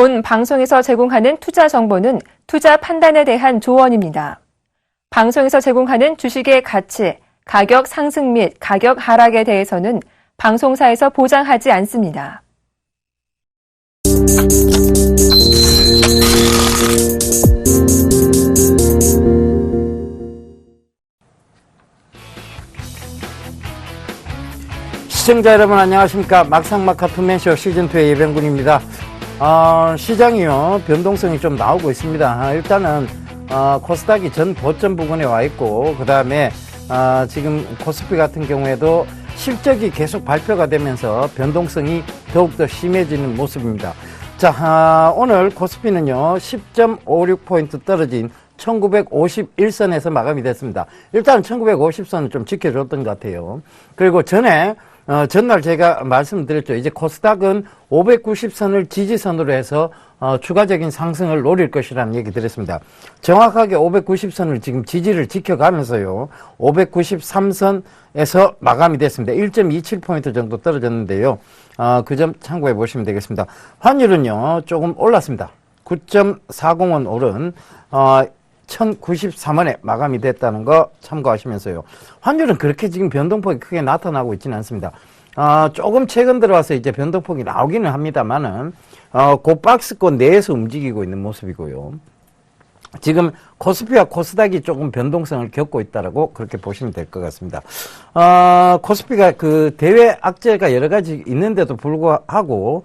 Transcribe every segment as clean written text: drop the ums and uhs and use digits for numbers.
본 방송에서 제공하는 투자 정보는 투자 판단에 대한 조언입니다. 방송에서 제공하는 주식의 가치, 가격 상승 및 가격 하락에 대해서는 방송사에서 보장하지 않습니다. 시청자 여러분 안녕하십니까. 막상막하 투맨쇼 시즌2의 예병군입니다. 시장이요 변동성이 좀 나오고 있습니다. 일단은 코스닥이 전 고점 부근에 와 있고, 그 다음에 지금 코스피 같은 경우에도 실적이 계속 발표가 되면서 변동성이 더욱더 심해지는 모습입니다. 자, 오늘 코스피는요 10.56포인트 떨어진 1951선에서 마감이 됐습니다. 일단 1950선은 좀 지켜줬던 것 같아요. 그리고 전날 제가 말씀드렸죠. 이제 코스닥은 590선을 지지선으로 해서 추가적인 상승을 노릴 것이라는 얘기 드렸습니다. 정확하게 590선을 지금 지지를 지켜가면서요 593선에서 마감이 됐습니다. 1.27포인트 정도 떨어졌는데요. 그 점 참고해 보시면 되겠습니다. 환율은요 조금 올랐습니다. 9.40원 오른 1093원에 마감이 됐다는 거 참고하시면서요. 환율은 그렇게 지금 변동폭이 크게 나타나고 있지는 않습니다. 조금 최근 들어와서 이제 변동폭이 나오기는 합니다만은, 그 박스권 내에서 움직이고 있는 모습이고요. 지금 코스피와 코스닥이 조금 변동성을 겪고 있다라고 그렇게 보시면 될 것 같습니다. 코스피가 그 대외 악재가 여러 가지 있는데도 불구하고,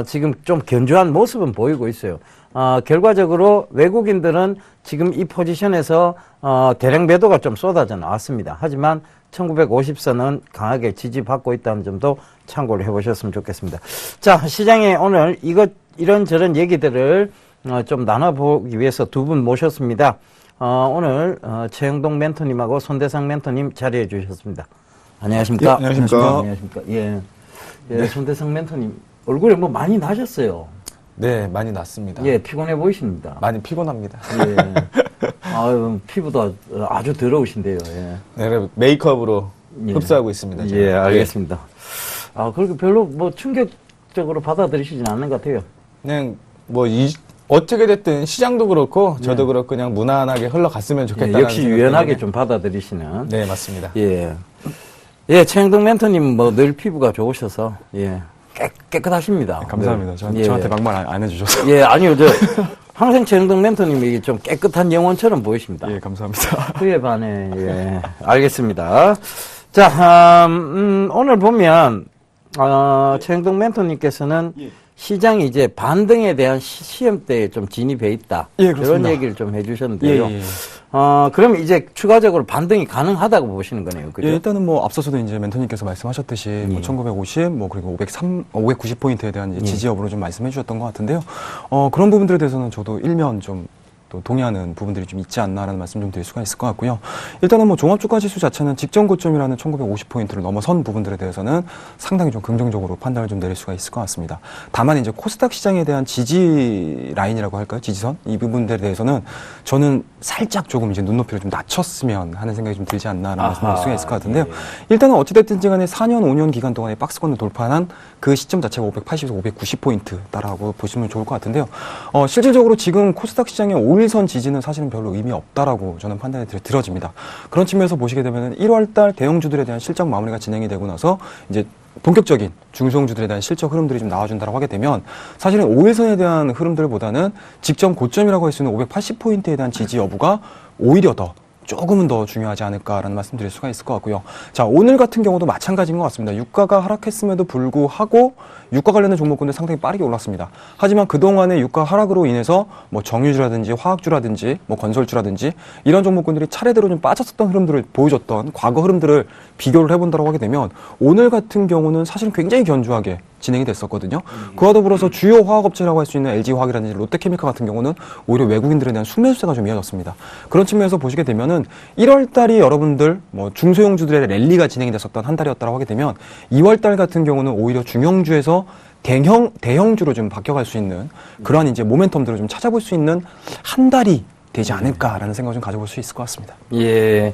지금 좀 견조한 모습은 보이고 있어요. 결과적으로 외국인들은 지금 이 포지션에서 대량 매도가 좀 쏟아져 나왔습니다. 하지만 1950선은 강하게 지지받고 있다는 점도 참고를 해보셨으면 좋겠습니다. 자, 시장에 오늘 이런저런 얘기들을 좀 나눠보기 위해서 두 분 모셨습니다. 오늘 최영동 멘토님하고 손대상 멘토님 자리해 주셨습니다. 안녕하십니까? 예, 안녕하십니까? 안녕하십니까? 예, 네. 손대상 멘토님 얼굴에 뭐 많이 나셨어요. 네, 많이 났습니다. 예, 피곤해 보이십니다. 많이 피곤합니다. 예. 피부도 아주 더러우신데요. 예. 네, 메이크업으로 흡수하고 있습니다. 제가. 예, 알겠습니다. 그렇게 별로 뭐 충격적으로 받아들이시진 않는 것 같아요. 그냥 어떻게 됐든 시장도 그렇고 저도 그렇고 그냥 무난하게 흘러갔으면 좋겠다는 역시 유연하게 좀 받아들이시는. 네, 맞습니다. 예. 예, 최영동 멘토님 뭐 늘 피부가 좋으셔서 예. 깨끗하십니다. 네, 감사합니다. 저한테 막말 안 해주셔서. 예, 아니요, 항상 최영동 멘토님이 좀 깨끗한 영혼처럼 보이십니다. 예, 감사합니다. 그에 반해, 예. 알겠습니다. 자, 오늘 보면, 최영동 멘토님께서는 시장이 이제 반등에 대한 시험대에 좀 진입해 있다. 예, 그렇습니다. 그런 얘기를 좀 해주셨는데요. 예. 그럼 이제 추가적으로 반등이 가능하다고 보시는 거네요. 그죠? 예, 일단은 뭐 앞서서도 이제 멘토님께서 말씀하셨듯이 뭐 1950, 그리고 590포인트에 대한 이제 지지 여부를 좀 말씀해 주셨던 것 같은데요. 그런 부분들에 대해서는 저도 일면 좀 또 동의하는 부분들이 좀 있지 않나라는 말씀 좀 드릴 수가 있을 것 같고요. 일단은 뭐 종합주가지수 자체는 직전 고점이라는 1950포인트를 넘어선 부분들에 대해서는 상당히 좀 긍정적으로 판단을 좀 내릴 수가 있을 것 같습니다. 다만 이제 코스닥 시장에 대한 지지 라인이라고 할까요? 지지선? 이 부분들에 대해서는 저는 살짝 조금 이제 눈높이를 좀 낮췄으면 하는 생각이 좀 들지 않나라는 말씀을 드릴 수가 있을 것 같은데요. 일단은 어찌됐든지 간에 4년, 5년 기간 동안에 박스권을 돌파한 그 시점 자체가 580에서 590포인트다라고 보시면 좋을 것 같은데요. 실질적으로 지금 코스닥 시장의 5일선 지지는 사실은 별로 의미 없다라고 저는 판단이 들어집니다. 그런 측면에서 보시게 되면 1월달 대형주들에 대한 실적 마무리가 진행이 되고 나서 이제 본격적인 중소형주들에 대한 실적 흐름들이 좀 나와준다고 하게 되면 사실은 5일선에 대한 흐름들보다는 직전 고점이라고 할 수 있는 580포인트에 대한 지지 여부가 오히려 조금은 더 중요하지 않을까라는 말씀 드릴 수가 있을 것 같고요. 자, 오늘 같은 경우도 마찬가지인 것 같습니다. 유가가 하락했음에도 불구하고 유가 관련된 종목군들 상당히 빠르게 올랐습니다. 하지만 그동안의 유가 하락으로 인해서 뭐 정유주라든지 화학주라든지 뭐 건설주라든지 이런 종목군들이 차례대로 좀 빠졌었던 흐름들을 보여줬던 과거 흐름들을 비교를 해본다고 하게 되면 오늘 같은 경우는 사실 굉장히 견조하게 진행이 됐었거든요. 그와 더불어서 주요 화학업체라고 할 수 있는 LG화학이라든지 롯데케미칼 같은 경우는 오히려 외국인들에 대한 순매수세가 좀 이어졌습니다. 그런 측면에서 보시게 되면은 1월 달이 여러분들 뭐 중소형주들의 랠리가 진행이 됐었던 한 달이었다고 하게 되면 2월 달 같은 경우는 오히려 중형주에서 대형주로 좀 바뀌어갈 수 있는 그러한 이제 모멘텀들을 좀 찾아볼 수 있는 한 달이 되지 않을까라는 생각을 좀 가져볼 수 있을 것 같습니다. 예.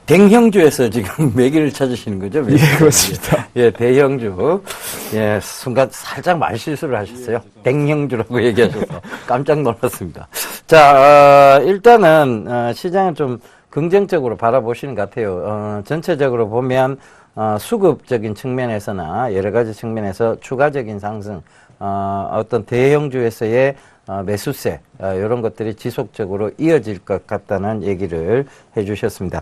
댕형주에서 지금 매기를 찾으시는 거죠? 예, 그렇습니다. 예, 대형주. 예, 순간 살짝 말실수를 하셨어요. 댕형주라고 얘기하셔서 깜짝 놀랐습니다. 자, 일단은, 시장은 좀 긍정적으로 바라보시는 것 같아요. 전체적으로 보면, 수급적인 측면에서나 여러 가지 측면에서 추가적인 상승, 어떤 대형주에서의 매수세 이런 것들이 지속적으로 이어질 것 같다는 얘기를 해주셨습니다.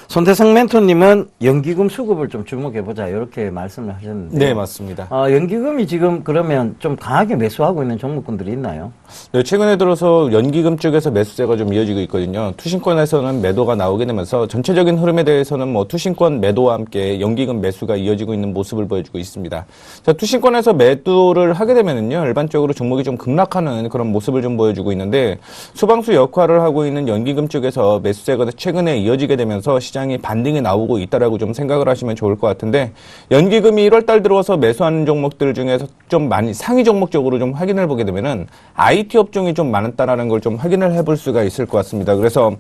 손태성 멘토님은 연기금 수급을 좀 주목해보자 이렇게 말씀을 하셨는데 네, 맞습니다. 연기금이 지금 그러면 좀 강하게 매수하고 있는 종목군들이 있나요? 네, 최근에 들어서 연기금 쪽에서 매수세가 좀 이어지고 있거든요. 투신권에서는 매도가 나오게 되면서 전체적인 흐름에 대해서는 뭐 투신권 매도와 함께 연기금 매수가 이어지고 있는 모습을 보여주고 있습니다. 자, 투신권에서 매도를 하게 되면은요, 일반적으로 종목이 좀 급락하는 그런 모습을 좀 보여주고 있는데 소방수 역할을 하고 있는 연기금 쪽에서 매수세가 최근에 이어지게 되면서 시장이 반등이 나오고 있다라고 좀 생각을 하시면 좋을 것 같은데 연기금이 1월달 들어와서 매수하는 종목들 중에서 좀 많이 상위 종목적으로 좀 확인을 보게 되면은 IT 업종이 좀 많았다라는 걸 좀 확인을 해볼 수가 있을 것 같습니다. 그래서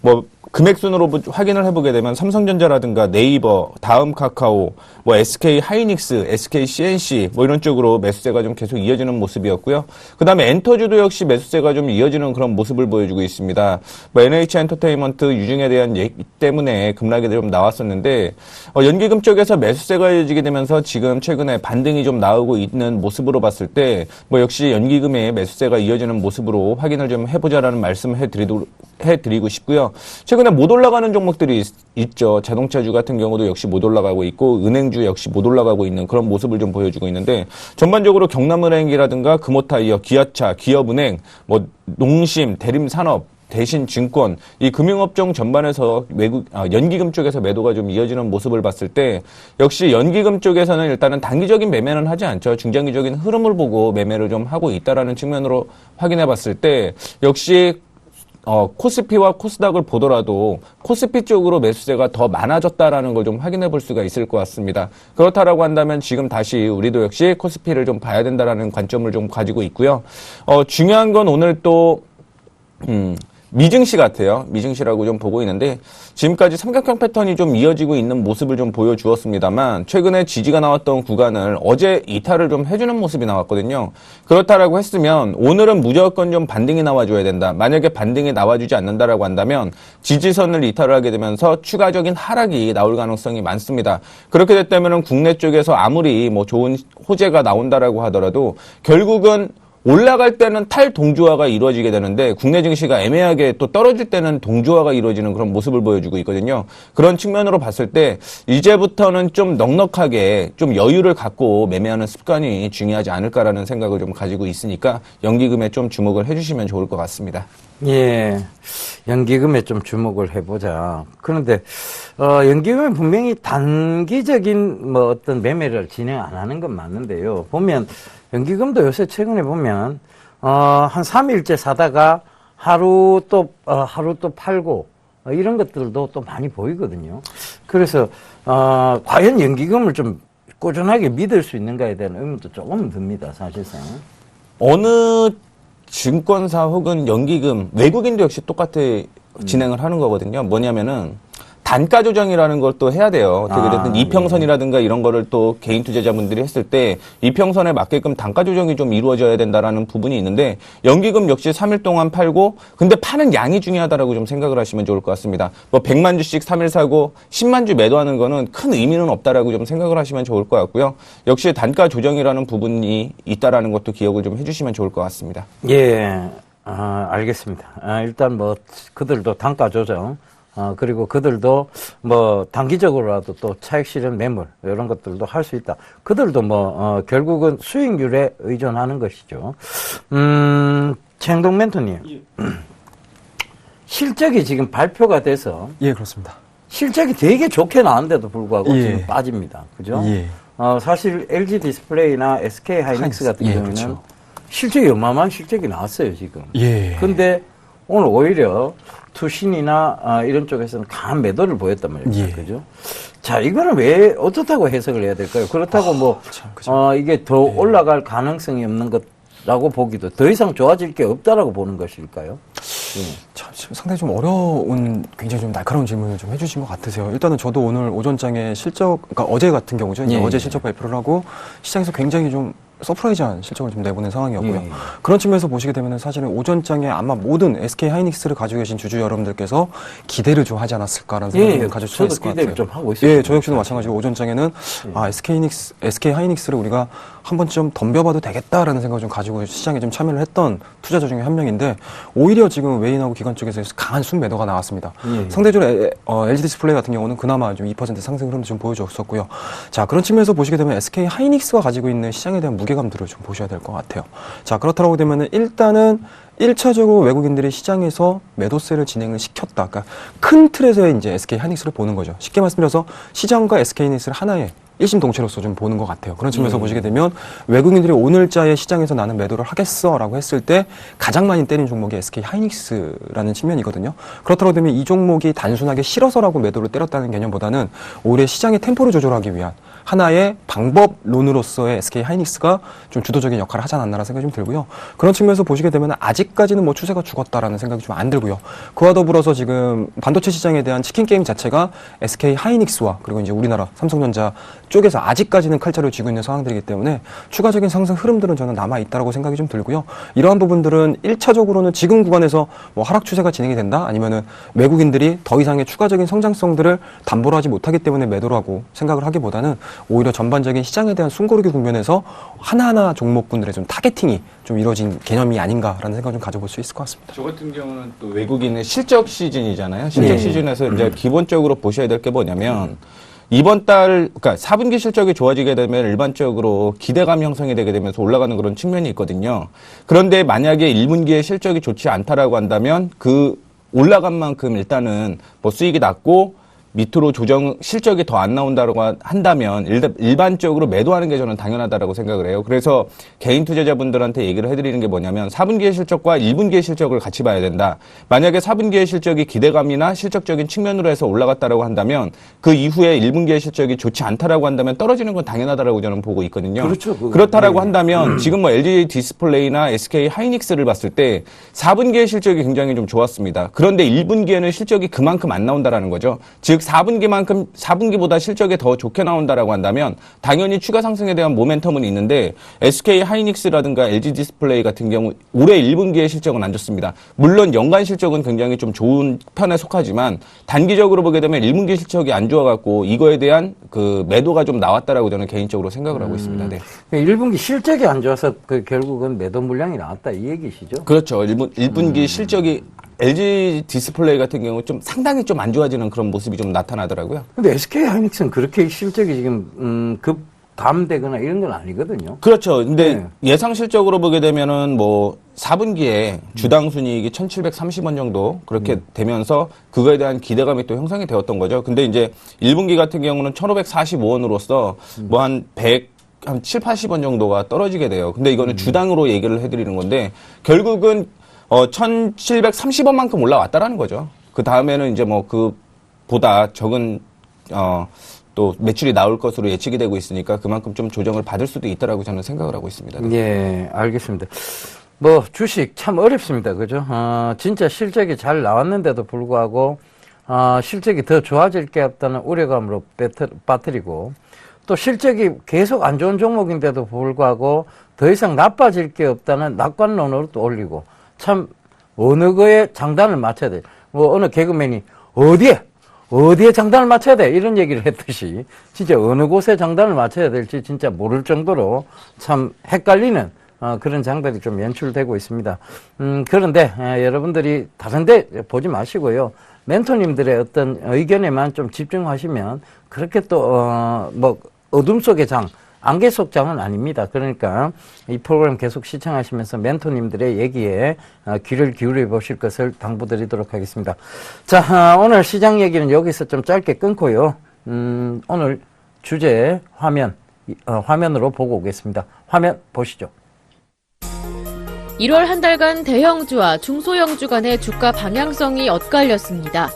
뭐 금액 순으로 확인을 해보게 되면 삼성전자라든가 네이버, 다음 카카오, 뭐 SK 하이닉스, SK CNC 뭐 이런 쪽으로 매수세가 좀 계속 이어지는 모습이었고요. 그 다음에 엔터주도 역시 매수세가 좀 이어지는 그런 모습을 보여주고 있습니다. 뭐 NH 엔터테인먼트 유증에 대한 얘기 때문에 급락이 좀 나왔었는데 연기금 쪽에서 매수세가 이어지게 되면서 지금 최근에 반등이 좀 나오고 있는 모습으로 봤을 때 뭐 역시 연기금의 매수세가 이어지는 모습으로 확인을 좀 해보자라는 말씀을 해드리고 싶고요. 최근에 못 올라가는 종목들이 있죠. 자동차주 같은 경우도 역시 못 올라가고 있고 은행주 역시 못 올라가고 있는 그런 모습을 좀 보여주고 있는데 전반적으로 경남은행이라든가 금호타이어, 기아차, 기업은행, 뭐 농심, 대림산업, 대신증권 이 금융업종 전반에서 연기금 쪽에서 매도가 좀 이어지는 모습을 봤을 때 역시 연기금 쪽에서는 일단은 단기적인 매매는 하지 않죠. 중장기적인 흐름을 보고 매매를 좀 하고 있다라는 측면으로 확인해 봤을 때 역시 코스피와 코스닥을 보더라도 코스피 쪽으로 매수세가 더 많아졌다라는 걸 좀 확인해 볼 수가 있을 것 같습니다. 그렇다라고 한다면 지금 다시 우리도 역시 코스피를 좀 봐야 된다라는 관점을 좀 가지고 있고요. 중요한 건 오늘 또 미증시 같아요. 미증시라고 좀 보고 있는데 지금까지 삼각형 패턴이 좀 이어지고 있는 모습을 좀 보여주었습니다만 최근에 지지가 나왔던 구간을 어제 이탈을 좀 해주는 모습이 나왔거든요. 그렇다라고 했으면 오늘은 무조건 좀 반등이 나와줘야 된다. 만약에 반등이 나와주지 않는다라고 한다면 지지선을 이탈을 하게 되면서 추가적인 하락이 나올 가능성이 많습니다. 그렇게 됐다면 국내 쪽에서 아무리 뭐 좋은 호재가 나온다라고 하더라도 결국은 올라갈 때는 탈동조화가 이루어지게 되는데 국내 증시가 애매하게 또 떨어질 때는 동조화가 이루어지는 그런 모습을 보여주고 있거든요. 그런 측면으로 봤을 때 이제부터는 좀 넉넉하게 좀 여유를 갖고 매매하는 습관이 중요하지 않을까라는 생각을 좀 가지고 있으니까 연기금에 좀 주목을 해주시면 좋을 것 같습니다. 예, 연기금에 좀 주목을 해보자. 그런데 연기금은 분명히 단기적인 뭐 어떤 매매를 진행 안 하는 건 맞는데요. 보면 연기금도 요새 최근에 보면 한 3일째 사다가 하루 또 팔고 이런 것들도 또 많이 보이거든요. 그래서 과연 연기금을 좀 꾸준하게 믿을 수 있는가에 대한 의문도 조금 듭니다. 사실상 어느 증권사 혹은 연기금 외국인도 역시 똑같이 진행을 하는 거거든요. 뭐냐면은 단가 조정이라는 걸 또 해야 돼요. 어떻게 됐든 이평선이라든가 이런 거를 또 개인 투자자분들이 했을 때 이평선에 맞게끔 단가 조정이 좀 이루어져야 된다라는 부분이 있는데 연기금 역시 3일 동안 팔고 근데 파는 양이 중요하다라고 좀 생각을 하시면 좋을 것 같습니다. 뭐 100만 주씩 3일 사고 10만 주 매도하는 거는 큰 의미는 없다라고 좀 생각을 하시면 좋을 것 같고요. 역시 단가 조정이라는 부분이 있다라는 것도 기억을 좀 해주시면 좋을 것 같습니다. 예, 알겠습니다. 일단 뭐 그들도 단가 조정 그리고 그들도 뭐 단기적으로라도 또 차익 실현 매물 이런 것들도 할 수 있다. 그들도 뭐 결국은 수익률에 의존하는 것이죠. 최행동 멘토님, 실적이 지금 발표가 돼서 예, 그렇습니다. 실적이 되게 좋게 나왔는데도 불구하고 예. 지금 빠집니다. 그죠? 예. 사실 LG 디스플레이나 SK 하이닉스 같은 예, 경우는 그렇죠. 실적이 어마어마한 실적이 나왔어요 지금. 예. 근데 오늘 오히려 투신이나 이런 쪽에서는 강한 매도를 보였단 말이에요. 예. 그죠? 자, 이거는 왜 어떻다고 해석을 해야 될까요? 그렇다고 그죠. 이게 더 올라갈 가능성이 없는 것라고 보기도 더 이상 좋아질 게 없다라고 보는 것일까요? 참, 상당히 좀 어려운, 굉장히 좀 날카로운 질문을 좀 해주신 것 같으세요. 일단은 저도 오늘 오전장에 그러니까 어제 같은 경우죠. 이제 어제 실적 발표를 하고 시장에서 굉장히 좀 서프라이즈한 실적을 좀 내보낸 상황이었고요. 그런 측면에서 보시게 되면 사실은 오전장에 아마 모든 SK 하이닉스를 가지고 계신 주주 여러분들께서 기대를 좀 하지 않았을까라는 생각을 가질 수 있을 것 같아요. 좀 하고 있어요. 예, 저 역시도 마찬가지로 오전장에는 SK 하이닉스를 우리가 한 번쯤 덤벼봐도 되겠다라는 생각을 좀 가지고 시장에 좀 참여를 했던 투자자 중에 한 명인데 오히려 지금 외인하고 기관 쪽에서 강한 순매도가 나왔습니다. 상대적으로 LG 디스플레이 같은 경우는 그나마 좀 2% 상승 흐름도 좀 보여줬었고요. 자, 그런 측면에서 보시게 되면 SK 하이닉스가 가지고 있는 시장에 대한 무게감들을 좀 보셔야 될 것 같아요. 자, 그렇다고 되면은 일단은 1차적으로 외국인들이 시장에서 매도세를 진행을 시켰다. 그러니까 큰 틀에서의 이제 SK 하이닉스를 보는 거죠. 쉽게 말씀드려서 시장과 SK 하이닉스를 하나의 일심동체로서 좀 보는 것 같아요. 그런 측면에서 보시게 되면 외국인들이 오늘자에 시장에서 나는 매도를 하겠어라고 했을 때 가장 많이 때린 종목이 SK 하이닉스라는 측면이거든요. 그렇다고 되면 이 종목이 단순하게 싫어서라고 매도를 때렸다는 개념보다는 오히려 시장의 템포를 조절하기 위한 하나의 방법론으로서의 SK 하이닉스가 좀 주도적인 역할을 하지 않았나라는 생각이 좀 들고요. 그런 측면에서 보시게 되면 아직까지는 뭐 추세가 죽었다라는 생각이 좀 안 들고요. 그와 더불어서 지금 반도체 시장에 대한 치킨 게임 자체가 SK 하이닉스와 그리고 이제 우리나라 삼성전자 쪽에서 아직까지는 칼자를 쥐고 있는 상황들이기 때문에 추가적인 상승 흐름들은 저는 남아 있다라고 생각이 좀 들고요. 이러한 부분들은 1차적으로는 지금 구간에서 뭐 하락 추세가 진행이 된다 아니면은 외국인들이 더 이상의 추가적인 성장성들을 담보로 하지 못하기 때문에 매도를 하고 생각을 하기보다는 오히려 전반적인 시장에 대한 숨고르기 국면에서 하나하나 종목군들의 좀 타겟팅이 좀 이루어진 개념이 아닌가라는 생각을 좀 가져볼 수 있을 것 같습니다. 저 같은 경우는 또 외국인의 실적 시즌이잖아요. 실적 시즌에서 이제 기본적으로 보셔야 될 게 뭐냐면 이번 달, 그러니까 4분기 실적이 좋아지게 되면 일반적으로 기대감 형성이 되게 되면서 올라가는 그런 측면이 있거든요. 그런데 만약에 1분기에 실적이 좋지 않다라고 한다면 그 올라간 만큼 일단은 뭐 수익이 낮고 밑으로 조정 실적이 더 안 나온다고 한다면 일반적으로 매도하는 게 저는 당연하다라고 생각을 해요. 그래서 개인 투자자분들한테 얘기를 해드리는 게 뭐냐면 4분기의 실적과 1분기의 실적을 같이 봐야 된다. 만약에 4분기의 실적이 기대감이나 실적적인 측면으로 해서 올라갔다라고 한다면 그 이후에 1분기의 실적이 좋지 않다라고 한다면 떨어지는 건 당연하다라고 저는 보고 있거든요. 그렇죠. 그렇다라고 한다면 지금 뭐 LG 디스플레이나 SK 하이닉스를 봤을 때 4분기의 실적이 굉장히 좀 좋았습니다. 그런데 1분기에는 실적이 그만큼 안 나온다라는 거죠. 즉 4분기보다 실적이 더 좋게 나온다라고 한다면 당연히 추가 상승에 대한 모멘텀은 있는데 SK 하이닉스라든가 LG 디스플레이 같은 경우 올해 1분기의 실적은 안 좋습니다. 물론 연간 실적은 굉장히 좀 좋은 편에 속하지만 단기적으로 보게 되면 1분기 실적이 안 좋아갖고 이거에 대한 그 매도가 좀 나왔다라고 저는 개인적으로 생각을 하고 있습니다. 네. 1분기 실적이 안 좋아서 그 결국은 매도 물량이 나왔다 이 얘기시죠? 그렇죠. 1분기 실적이 LG 디스플레이 같은 경우 좀 상당히 좀 안 좋아지는 그런 모습이 좀 나타나더라고요. 근데 SK 하이닉스는 그렇게 실적이 지금 감되거나 이런 건 아니거든요. 그렇죠. 근데 네. 예상 실적으로 보게 되면은 뭐 4분기에 주당 순이익이 1,730원 정도 그렇게 되면서 그거에 대한 기대감이 또 형성이 되었던 거죠. 근데 이제 1분기 같은 경우는 1,545원으로서 뭐 한 7, 80원 정도가 떨어지게 돼요. 근데 이거는 주당으로 얘기를 해드리는 건데 결국은 1,730원만큼 올라왔다라는 거죠. 그 다음에는 이제 뭐 그보다 적은 또 매출이 나올 것으로 예측이 되고 있으니까 그만큼 좀 조정을 받을 수도 있다라고 저는 생각을 하고 있습니다. 예, 알겠습니다. 뭐 주식 참 어렵습니다. 그죠? 진짜 실적이 잘 나왔는데도 불구하고 실적이 더 좋아질 게 없다는 우려감으로 빠뜨리고 또 실적이 계속 안 좋은 종목인데도 불구하고 더 이상 나빠질 게 없다는 낙관론으로 또 올리고 참 어느 거에 장단을 맞춰야 돼. 뭐 어느 개그맨이 어디에 장단을 맞춰야 돼 이런 얘기를 했듯이 진짜 어느 곳에 장단을 맞춰야 될지 진짜 모를 정도로 참 헷갈리는 그런 장단이 좀 연출되고 있습니다. 그런데 여러분들이 다른데 보지 마시고요. 멘토님들의 어떤 의견에만 좀 집중하시면 그렇게 또 뭐 어둠 속의 장, 안개 속 장은 아닙니다. 그러니까 이 프로그램 계속 시청하시면서 멘토님들의 얘기에 귀를 기울여 보실 것을 당부드리도록 하겠습니다. 자, 오늘 시장 얘기는 여기서 좀 짧게 끊고요. 오늘 주제 화면으로 보고 오겠습니다. 화면 보시죠. 1월 한 달간 대형주와 중소형주 간의 주가 방향성이 엇갈렸습니다.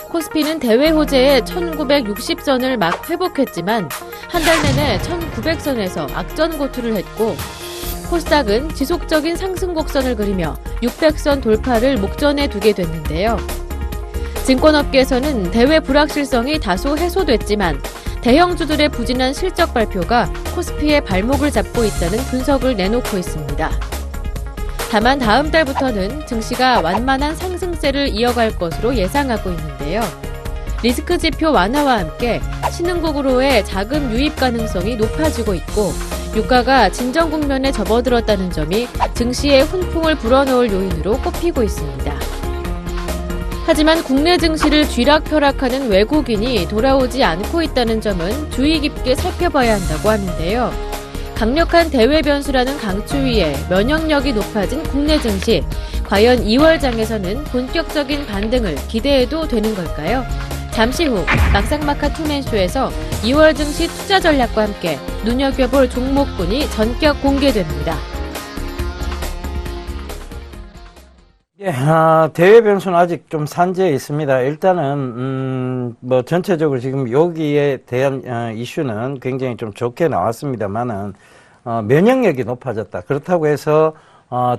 코스피는 대외 호재에 1960선을 막 회복했지만 한 달 내내 1900선에서 악전 고투를 했고 코스닥은 지속적인 상승 곡선을 그리며 600선 돌파를 목전에 두게 됐는데요. 증권업계에서는 대외 불확실성이 다소 해소됐지만 대형주들의 부진한 실적 발표가 코스피의 발목을 잡고 있다는 분석을 내놓고 있습니다. 다만 다음 달부터는 증시가 완만한 상승세를 이어갈 것으로 예상하고 있는데요. 리스크 지표 완화와 함께 신흥국으로의 자금 유입 가능성이 높아지고 있고 유가가 진정 국면에 접어들었다는 점이 증시에 훈풍을 불어넣을 요인으로 꼽히고 있습니다. 하지만 국내 증시를 쥐락펴락하는 외국인이 돌아오지 않고 있다는 점은 주의 깊게 살펴봐야 한다고 하는데요. 강력한 대외 변수라는 강추위에 면역력이 높아진 국내 증시, 과연 2월장에서는 본격적인 반등을 기대해도 되는 걸까요? 잠시 후 막상막하 투맨쇼에서 2월 증시 투자 전략과 함께 눈여겨볼 종목군이 전격 공개됩니다. 예, 대외 변수는 아직 좀 산재해 있습니다. 일단은, 뭐, 전체적으로 지금 여기에 대한, 이슈는 굉장히 좀 좋게 나왔습니다만은, 면역력이 높아졌다. 그렇다고 해서,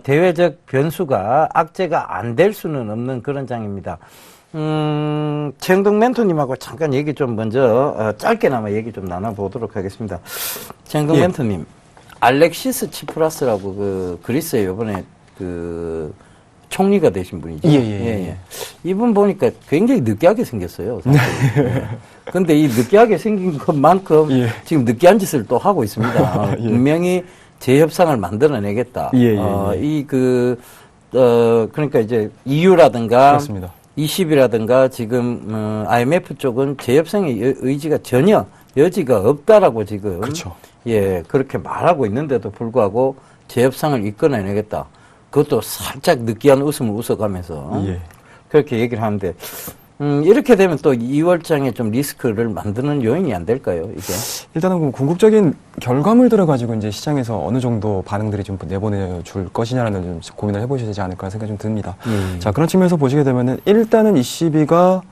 대외적 변수가 악재가 안 될 수는 없는 그런 장입니다. 최영동 멘토님하고 잠깐 얘기 좀 먼저, 짧게나마 얘기 좀 나눠보도록 하겠습니다. 최영동 예. 멘토님, 알렉시스 치프라스라고 그리스에 요번에 총리가 되신 분이죠. 예. 이분 보니까 굉장히 느끼하게 생겼어요. 근데 이 느끼하게 생긴 것만큼 예. 지금 느끼한 짓을 또 하고 있습니다. 예. 분명히 재협상을 만들어내겠다. 예. 그러니까 이제 EU라든가 그렇습니다. 20이라든가 지금 IMF 쪽은 재협상의 의지가 전혀 여지가 없다라고 지금 그렇죠. 예, 그렇게 말하고 있는데도 불구하고 재협상을 이끌어내겠다. 그것도 살짝 느끼한 웃음을 웃어가면서 예. 그렇게 얘기를 하는데 이렇게 되면 또 2월장에 좀 리스크를 만드는 요인이 안 될까요, 이게? 일단은 그 궁극적인 결과물들을 가지고 이제 시장에서 어느 정도 반응들이 좀 내보내줄 것이냐라는 좀 고민을 해보셔야 되지 않을까 생각이 좀 듭니다. 자, 그런 측면에서 보시게 되면은 일단은 ECB가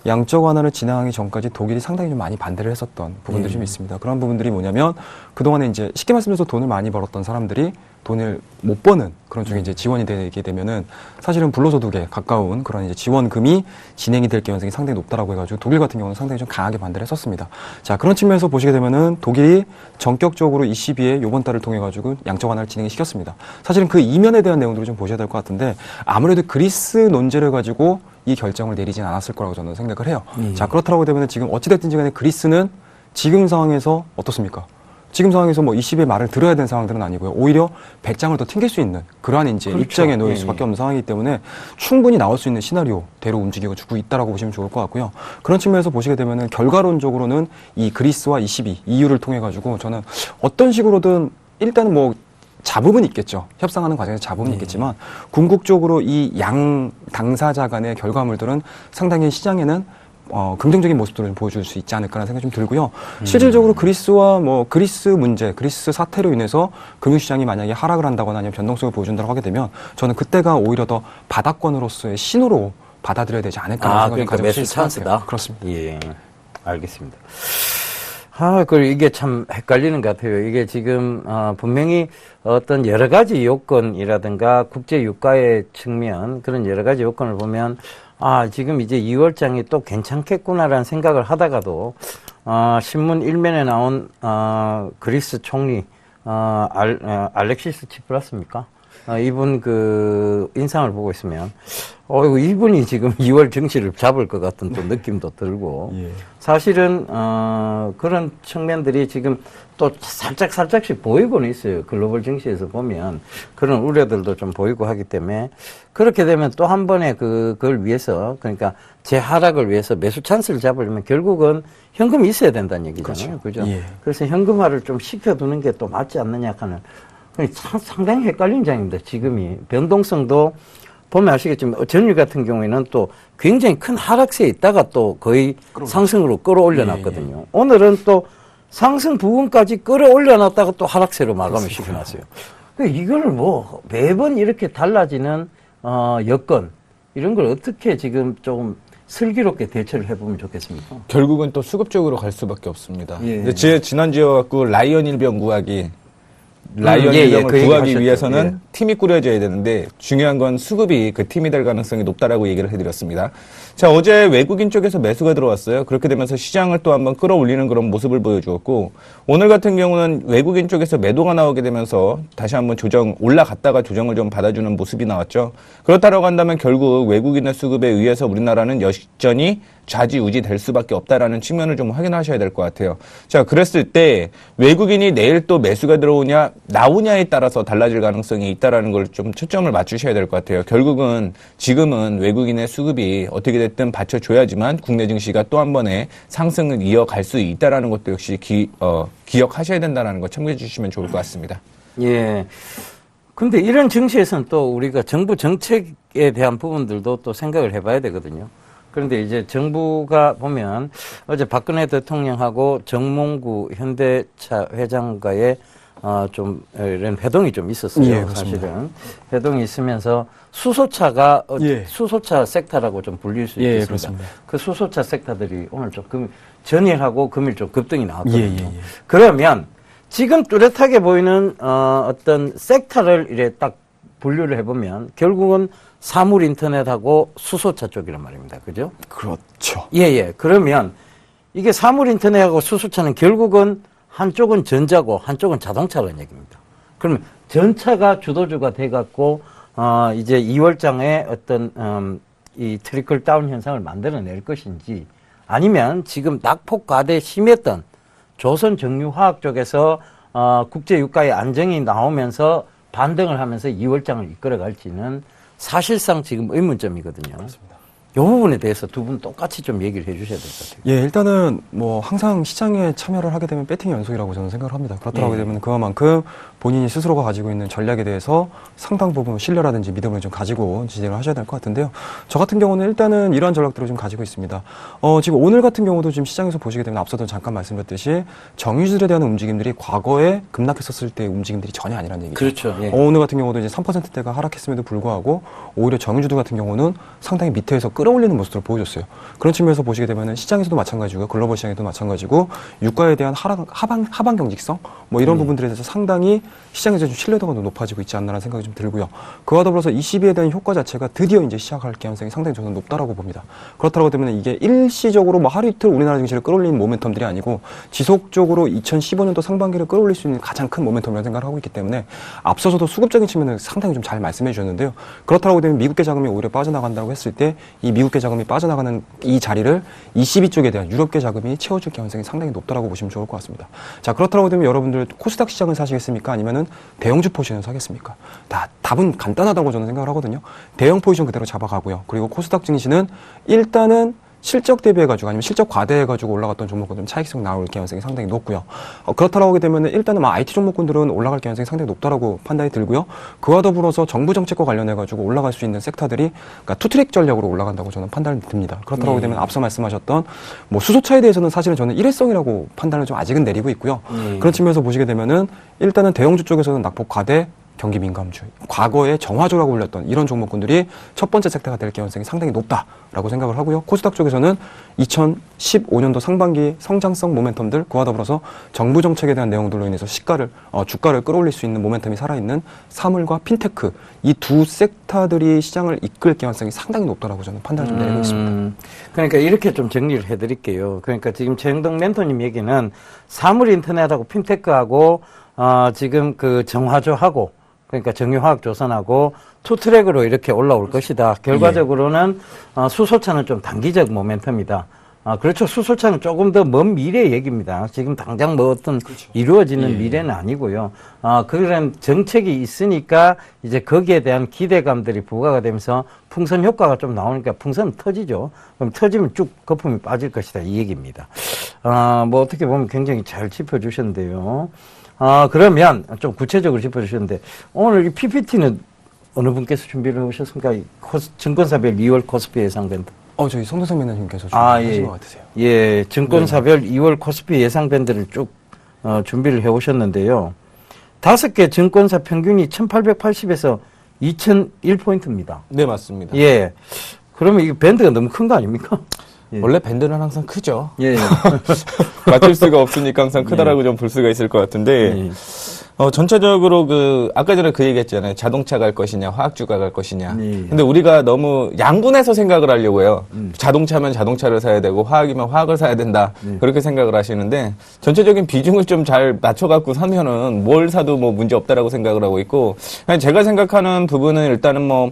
양적 완화를 진행하기 전까지 독일이 상당히 좀 많이 반대를 했었던 부분들이 좀 있습니다. 그런 부분들이 뭐냐면 그동안에 이제 쉽게 말씀드려서 돈을 많이 벌었던 사람들이 돈을 못 버는 그런 쪽에 이제 지원이 되게 되면은 사실은 불로소득에 가까운 그런 이제 지원금이 진행이 될 가능성이 상당히 높다라고 해가지고 독일 같은 경우는 상당히 좀 강하게 반대를 했었습니다. 자, 그런 측면에서 보시게 되면은 독일이 전격적으로 ECB에 요번 달을 통해 가지고 양적 완화를 진행을 시켰습니다. 사실은 그 이면에 대한 내용들을 좀 보셔야 될 것 같은데 아무래도 그리스 논제를 가지고 이 결정을 내리진 않았을 거라고 저는 생각을 해요. 자, 그렇다고 되면 지금 어찌됐든지 간에 그리스는 지금 상황에서 어떻습니까? 지금 상황에서 뭐 20의 말을 들어야 되는 상황들은 아니고요. 오히려 배짱을 더 튕길 수 있는 그러한 이제 그렇죠. 입장에 놓일 수밖에 없는 상황이기 때문에 충분히 나올 수 있는 시나리오대로 움직이고 주고 있다라고 보시면 좋을 것 같고요. 그런 측면에서 보시게 되면은 결과론적으로는 이 그리스와 22, EU를 통해 가지고 저는 어떤 식으로든 일단은 뭐 잡음은 있겠죠. 협상하는 과정에서 잡음은 있겠지만 궁극적으로 이 양 당사자 간의 결과물들은 상당히 시장에는 긍정적인 모습들을 좀 보여줄 수 있지 않을까라는 생각이 좀 들고요. 실질적으로 그리스와 그리스 문제, 그리스 사태로 인해서 금융시장이 만약에 하락을 한다거나 아니면 변동성을 보여준다고 하게 되면 저는 그때가 오히려 더 바닥권으로서의 신호로 받아들여야 되지 않을까라는 생각이 그러니까 매수 찬스다. 그렇습니다. 예, 알겠습니다. 그리고 이게 참 헷갈리는 것 같아요. 이게 지금, 분명히 어떤 여러 가지 요건이라든가 국제 유가의 측면, 그런 여러 가지 요건을 보면, 지금 이제 2월장이 또 괜찮겠구나라는 생각을 하다가도, 신문 일면에 나온, 그리스 총리, 알렉시스 치프라스입니까? 이분 인상을 보고 있으면, 이분이 지금 2월 증시를 잡을 것 같은 또 느낌도 들고, 예. 사실은, 그런 측면들이 지금 또 살짝씩 보이고는 있어요. 글로벌 증시에서 보면. 그런 우려들도 좀 보이고 하기 때문에, 그렇게 되면 또 한 번에 그걸 위해서, 그러니까 재하락을 위해서 매수 찬스를 잡으려면 결국은 현금이 있어야 된다는 얘기잖아요. 그죠? 예. 그래서 현금화를 좀 시켜두는 게 또 맞지 않느냐 하는, 상당히 헷갈린 장입니다. 지금이. 변동성도 보면 아시겠지만 전일 같은 경우에는 또 굉장히 큰 하락세에 있다가 또 거의 상승으로 끌어올려 놨거든요. 예. 오늘은 또 상승 부분까지 끌어올려 놨다가 또 하락세로 마감을 시켜놨어요. 이걸 매번 이렇게 달라지는 여건 이런 걸 어떻게 지금 조금 슬기롭게 대처를 해보면 좋겠습니까? 결국은 또 수급적으로 갈 수밖에 없습니다. 예. 근데 지난주에 갖고 라이언 일병 구하기 라이언 예, 유병을 그 얘기 구하기 하셨죠. 위해서는 예. 팀이 꾸려져야 되는데 중요한 건 수급이 그 팀이 될 가능성이 높다라고 얘기를 해드렸습니다. 자, 어제 외국인 쪽에서 매수가 들어왔어요. 그렇게 되면서 시장을 또 한번 끌어올리는 그런 모습을 보여주었고, 오늘 같은 경우는 외국인 쪽에서 매도가 나오게 되면서 다시 한번 올라갔다가 조정을 좀 받아주는 모습이 나왔죠. 그렇다라고 한다면 결국 외국인의 수급에 의해서 우리나라는 여전히 좌지우지 될 수밖에 없다라는 측면을 좀 확인하셔야 될 것 같아요. 자, 그랬을 때 외국인이 내일 또 매수가 들어오냐 나오냐에 따라서 달라질 가능성이 있다라는 걸 좀 초점을 맞추셔야 될 것 같아요. 결국은 지금은 외국인의 수급이 어떻게 됐든 받쳐줘야지만 국내 증시가 또 한 번의 상승을 이어갈 수 있다라는 것도 역시 기억하셔야 된다는 거 참고해 주시면 좋을 것 같습니다. 예. 근데 이런 증시에서는 또 우리가 정부 정책에 대한 부분들도 또 생각을 해봐야 되거든요. 그런데 이제 정부가 보면 어제 박근혜 대통령하고 정몽구 현대차 회장과의 좀 이런 회동이 좀 있었어요. 예, 사실은 회동이 있으면서 수소차가 예. 수소차 섹터라고 좀 불릴 수 예, 있겠습니다. 그렇습니다. 그 수소차 섹터들이 오늘 좀 전일하고 금일 좀 급등이 나왔거든요. 예, 예, 예. 그러면 지금 뚜렷하게 보이는 어떤 섹터를 이래 딱 분류를 해보면 결국은 사물 인터넷하고 수소차 쪽이란 말입니다. 그죠? 그렇죠. 예, 예. 그러면 이게 사물 인터넷하고 수소차는 결국은 한쪽은 전자고 한쪽은 자동차라는 얘기입니다. 그러면 전차가 주도주가 돼갖고 이제 2월장에 어떤 이 트리클 다운 현상을 만들어낼 것인지 아니면 지금 낙폭 과대 심했던 조선 정유화학 쪽에서 국제 유가의 안정이 나오면서 반등을 하면서 2월장을 이끌어갈지는 사실상 지금 의문점이거든요. 그렇습니다. 이 부분에 대해서 두 분 똑같이 좀 얘기를 해주셔야 될 것 같아요. 예, 일단은 뭐 항상 시장에 참여를 하게 되면 배팅 연속이라고 저는 생각을 합니다. 그렇다고 예. 되면 그만큼 본인이 스스로가 가지고 있는 전략에 대해서 상당 부분 신뢰라든지 믿음을 좀 가지고 진행을 하셔야 될 것 같은데요. 저 같은 경우는 일단은 이러한 전략들을 좀 가지고 있습니다. 지금 오늘 같은 경우도 지금 시장에서 보시게 되면 앞서도 잠깐 말씀드렸듯이 정유주들에 대한 움직임들이 과거에 급락했었을 때의 움직임들이 전혀 아니라는 얘기죠. 그렇죠. 예. 오늘 같은 경우도 이제 3%대가 하락했음에도 불구하고 오히려 정유주들 같은 경우는 상당히 밑에서 끌어올리는 모습들을 보여줬어요. 그런 측면에서 보시게 되면 시장에서도 마찬가지고 글로벌 시장에도 마찬가지고 유가에 대한 하방 경직성 뭐 이런 부분들에 대해서 상당히 시장에서 좀 신뢰도가 높아지고 있지 않나라는 생각이 좀 들고요. 그와 더불어서 22에 대한 효과 자체가 드디어 이제 시작할 가능성이 상당히 저는 높다라고 봅니다. 그렇다고 되면 이게 일시적으로 뭐 하루 이틀 우리나라 증시를 끌어올리는 모멘텀들이 아니고 지속적으로 2015년도 상반기를 끌어올릴 수 있는 가장 큰 모멘텀이라고 생각을 하고 있기 때문에 앞서서도 수급적인 측면을 상당히 좀 잘 말씀해 주셨는데요. 그렇다고 되면 미국계 자금이 오히려 빠져나간다고 했을 때 이 미국계 자금이 빠져나가는 이 자리를 22쪽에 대한 유럽계 자금이 채워줄 가능성이 상당히 높다라고 보시면 좋을 것 같습니다. 자, 그렇다고 되면 여러분들 코스닥 시장을 사시겠습니까? 아니면은 대형주 포지션을 사겠습니까? 답은 간단하다고 저는 생각을 하거든요. 대형 포지션 그대로 잡아가고요. 그리고 코스닥 증시는 일단은 실적 대비해가지고 아니면 실적 과대해가지고 올라갔던 종목은 좀 차익성 나올 가능성이 상당히 높고요. 그렇다고 하게 되면 일단은 IT 종목군들은 올라갈 가능성이 상당히 높다라고 판단이 들고요. 그와 더불어서 정부 정책과 관련해가지고 올라갈 수 있는 섹터들이 그러니까 투트랙 전략으로 올라간다고 저는 판단이 듭니다. 그렇다고 하게 되면 앞서 말씀하셨던 뭐 수소차에 대해서는 사실은 저는 일회성이라고 판단을 좀 아직은 내리고 있고요. 그런 측면에서 보시게 되면은 일단은 대형주 쪽에서는 낙폭 과대 경기 민감주, 과거에 정화조라고 불렸던 이런 종목군들이 첫 번째 섹터가 될 가능성이 상당히 높다라고 생각을 하고요. 코스닥 쪽에서는 2015년도 상반기 성장성 모멘텀들, 그와 더불어서 정부 정책에 대한 내용들로 인해서 주가를 끌어올릴 수 있는 모멘텀이 살아있는 사물과 핀테크, 이 두 섹터들이 시장을 이끌 가능성이 상당히 높다라고 저는 판단을 좀 내리고 있습니다. 그러니까 이렇게 좀 정리를 해드릴게요. 그러니까 지금 최영덕 멘토님 얘기는 사물 인터넷하고 핀테크하고 지금 그 정화조하고 그러니까 정유화학조선하고 투트랙으로 이렇게 올라올 것이다. 결과적으로는 수소차는 좀 단기적 모멘텀이다. 그렇죠. 수소차는 조금 더 먼 미래 얘기입니다. 지금 당장 뭐 어떤 이루어지는 미래는 아니고요. 그런 정책이 있으니까 이제 거기에 대한 기대감들이 부과가 되면서 풍선 효과가 좀 나오니까 풍선은 터지죠. 그럼 터지면 쭉 거품이 빠질 것이다. 이 얘기입니다. 뭐 어떻게 보면 굉장히 잘 짚어주셨는데요. 그러면 좀 구체적으로 짚어주셨는데 오늘 이 PPT는 어느 분께서 준비를 해오셨습니까? 증권사별 2월 코스피 예상 밴드. 저희 송도성 매니저님께서 준비하신 것 같으세요. 예, 증권사별 2월 코스피 예상 밴드를 쭉 준비를 해오셨는데요. 5개 증권사 평균이 1880에서 2001포인트입니다. 네, 맞습니다. 예. 그러면 이 밴드가 너무 큰 거 아닙니까? 예. 원래 밴드는 항상 크죠. 예. 맞출 수가 없으니까 항상 크다라고 좀 볼 수가 있을 것 같은데, 전체적으로 아까 전에 그 얘기했잖아요. 자동차 갈 것이냐, 화학주가 갈 것이냐. 네. 근데 우리가 너무 양분해서 생각을 하려고 해요. 자동차면 자동차를 사야 되고, 화학이면 화학을 사야 된다. 그렇게 생각을 하시는데, 전체적인 비중을 좀 잘 맞춰갖고 사면은 뭘 사도 뭐 문제 없다라고 생각을 하고 있고, 그냥 제가 생각하는 부분은 일단은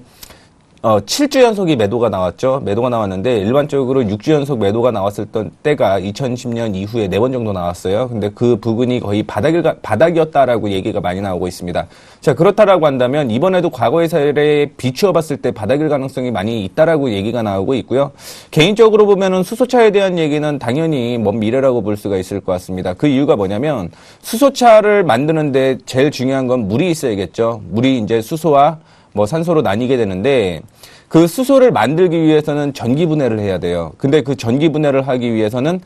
7주 연속이 매도가 나왔죠. 매도가 나왔는데 일반적으로 6주 연속 매도가 나왔을 때가 2010년 이후에 4번 정도 나왔어요. 근데 그 부분이 거의 바닥이었다라고 얘기가 많이 나오고 있습니다. 자, 그렇다라고 한다면 이번에도 과거의 사례에 비추어 봤을 때 바닥일 가능성이 많이 있다라고 얘기가 나오고 있고요. 개인적으로 보면은 수소차에 대한 얘기는 당연히 먼 미래라고 볼 수가 있을 것 같습니다. 그 이유가 뭐냐면 수소차를 만드는데 제일 중요한 건 물이 있어야겠죠. 물이 이제 수소와 산소로 나뉘게 되는데 그 수소를 만들기 위해서는 전기 분해를 해야 돼요. 근데 그 전기 분해를 하기 위해서는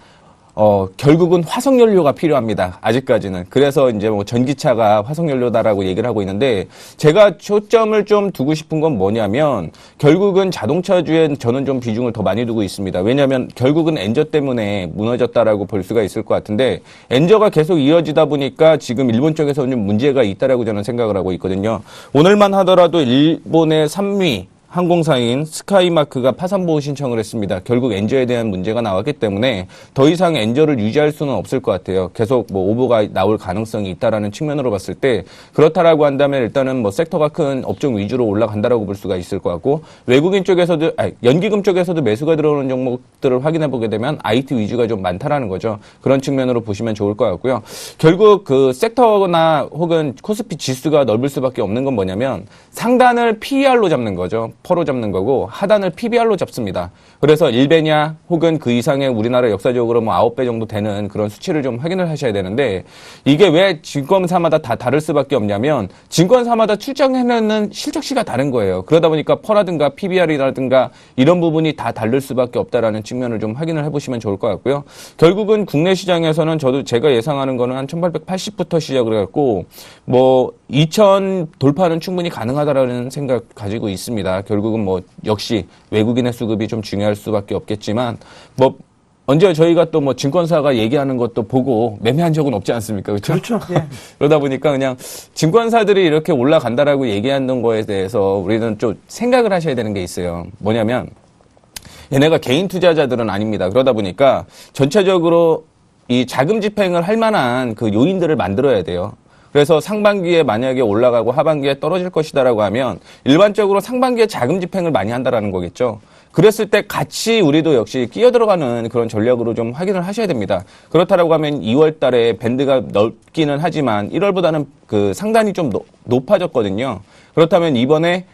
결국은 화석연료가 필요합니다. 아직까지는. 그래서 이제 전기차가 화석연료다라고 얘기를 하고 있는데 제가 초점을 좀 두고 싶은 건 뭐냐면 결국은 자동차주에 저는 좀 비중을 더 많이 두고 있습니다. 왜냐하면 결국은 엔저 때문에 무너졌다라고 볼 수가 있을 것 같은데 엔저가 계속 이어지다 보니까 지금 일본 쪽에서는 좀 문제가 있다라고 저는 생각을 하고 있거든요. 오늘만 하더라도 일본의 3위 항공사인 스카이마크가 파산보호 신청을 했습니다. 결국 엔저에 대한 문제가 나왔기 때문에 더 이상 엔저를 유지할 수는 없을 것 같아요. 계속 오보가 나올 가능성이 있다라는 측면으로 봤을 때 그렇다라고 한다면 일단은 섹터가 큰 업종 위주로 올라간다라고 볼 수가 있을 것 같고 외국인 쪽에서도 연기금 쪽에서도 매수가 들어오는 종목들을 확인해 보게 되면 IT 위주가 좀 많다라는 거죠. 그런 측면으로 보시면 좋을 것 같고요. 결국 그 섹터나 혹은 코스피 지수가 넓을 수밖에 없는 건 뭐냐면 상단을 PER로 잡는 거죠. 퍼로 잡는 거고 하단을 PBR로 잡습니다. 그래서 1배냐 혹은 그 이상의 우리나라 역사적으로 9배 정도 되는 그런 수치를 좀 확인을 하셔야 되는데 이게 왜 증권사마다 다 다를 수밖에 없냐면 증권사마다 출정해내는 실적시가 다른 거예요. 그러다 보니까 퍼라든가 PBR이라든가 이런 부분이 다 다를 수밖에 없다라는 측면을 좀 확인을 해보시면 좋을 것 같고요. 결국은 국내 시장에서는 제가 예상하는 거는 한 1880부터 시작을 해갖고 2000 돌파는 충분히 가능하다라는 생각 가지고 있습니다. 결국은 역시 외국인의 수급이 좀 중요할 수밖에 없겠지만 언제 저희가 또 증권사가 얘기하는 것도 보고 매매한 적은 없지 않습니까? 그렇죠? 예. 그러다 보니까 그냥 증권사들이 이렇게 올라간다라고 얘기하는 거에 대해서 우리는 좀 생각을 하셔야 되는 게 있어요. 뭐냐면 얘네가 개인 투자자들은 아닙니다. 그러다 보니까 전체적으로 이 자금 집행을 할 만한 그 요인들을 만들어야 돼요. 그래서 상반기에 만약에 올라가고 하반기에 떨어질 것이다라고 하면 일반적으로 상반기에 자금 집행을 많이 한다라는 거겠죠. 그랬을 때 같이 우리도 역시 끼어들어가는 그런 전략으로 좀 확인을 하셔야 됩니다. 그렇다라고 하면 2월 달에 밴드가 넓기는 하지만 1월보다는 그 상단이 좀 높아졌거든요. 그렇다면 이번에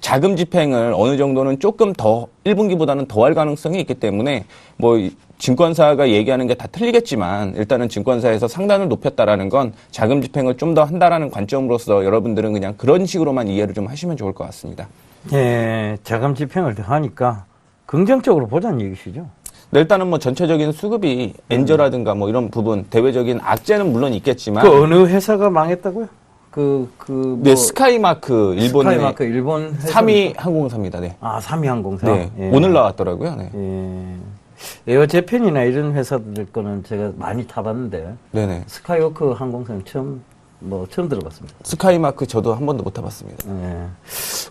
자금 집행을 어느 정도는 조금 더 1분기보다는 더 할 가능성이 있기 때문에 증권사가 얘기하는 게 다 틀리겠지만 일단은 증권사에서 상단을 높였다라는 건 자금 집행을 좀 더 한다라는 관점으로서 여러분들은 그냥 그런 식으로만 이해를 좀 하시면 좋을 것 같습니다. 예, 자금 집행을 더 하니까 긍정적으로 보자는 얘기시죠? 네, 일단은 전체적인 수급이 엔저라든가 이런 부분 대외적인 악재는 물론 있겠지만 그 어느 회사가 망했다고요? 네, 스카이마크 일본의 스카이마크 일본 3위 항공사입니다. 네. 3위 항공사. 네. 예. 오늘 나왔더라고요. 네. 예. 에어재팬이나 이런 회사들 거는 제가 많이 타봤는데 네네. 스카이워크 항공사는 처음 들어봤습니다. 스카이마크 저도 한 번도 못 타봤습니다. 예.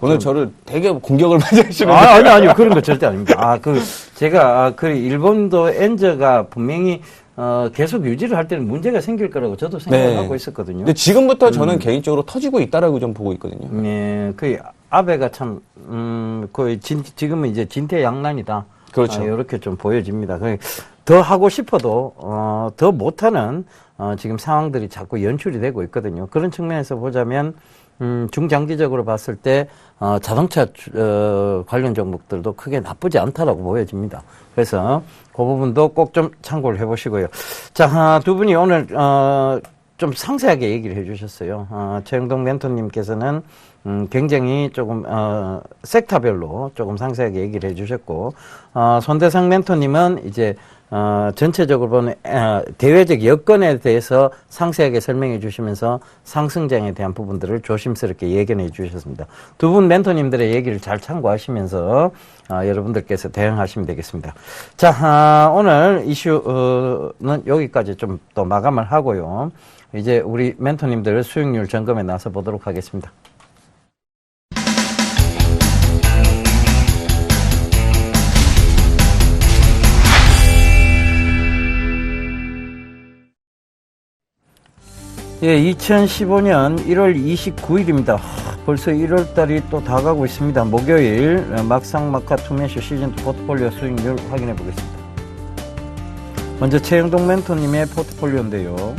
오늘 저를 되게 공격을 많이 하시는데. 아니요. 그런 거 절대 아닙니다. 제가 일본도 엔저가 분명히 계속 유지를 할 때는 문제가 생길 거라고 저도 생각하고 있었거든요. 근데 지금부터 저는 개인적으로 터지고 있다라고 좀 보고 있거든요. 네, 아베가 참, 거의 지금은 이제 진퇴양난이다. 그렇죠. 이렇게 좀 보여집니다. 더 하고 싶어도, 더 못하는, 지금 상황들이 자꾸 연출이 되고 있거든요. 그런 측면에서 보자면, 중장기적으로 봤을 때, 자동차, 관련 종목들도 크게 나쁘지 않다라고 보여집니다. 그래서, 그 부분도 꼭 좀 참고를 해 보시고요. 자, 두 분이 오늘, 좀 상세하게 얘기를 해 주셨어요. 최영동 멘토님께서는, 굉장히 조금, 섹터별로 조금 상세하게 얘기를 해 주셨고, 손대상 멘토님은 이제, 전체적으로 보는 대외적 여건에 대해서 상세하게 설명해 주시면서 상승장에 대한 부분들을 조심스럽게 예견해 주셨습니다. 두 분 멘토님들의 얘기를 잘 참고하시면서 여러분들께서 대응하시면 되겠습니다. 자, 오늘 이슈는 여기까지 좀 또 마감을 하고요. 이제 우리 멘토님들 수익률 점검에 나서 보도록 하겠습니다. 예, 2015년 1월 29일입니다. 벌써 1월달이 또 다 가고 있습니다. 목요일 막상막하 투맨쇼 시즌2 포트폴리오 수익률 확인해 보겠습니다. 먼저 최영동 멘토님의 포트폴리오인데요.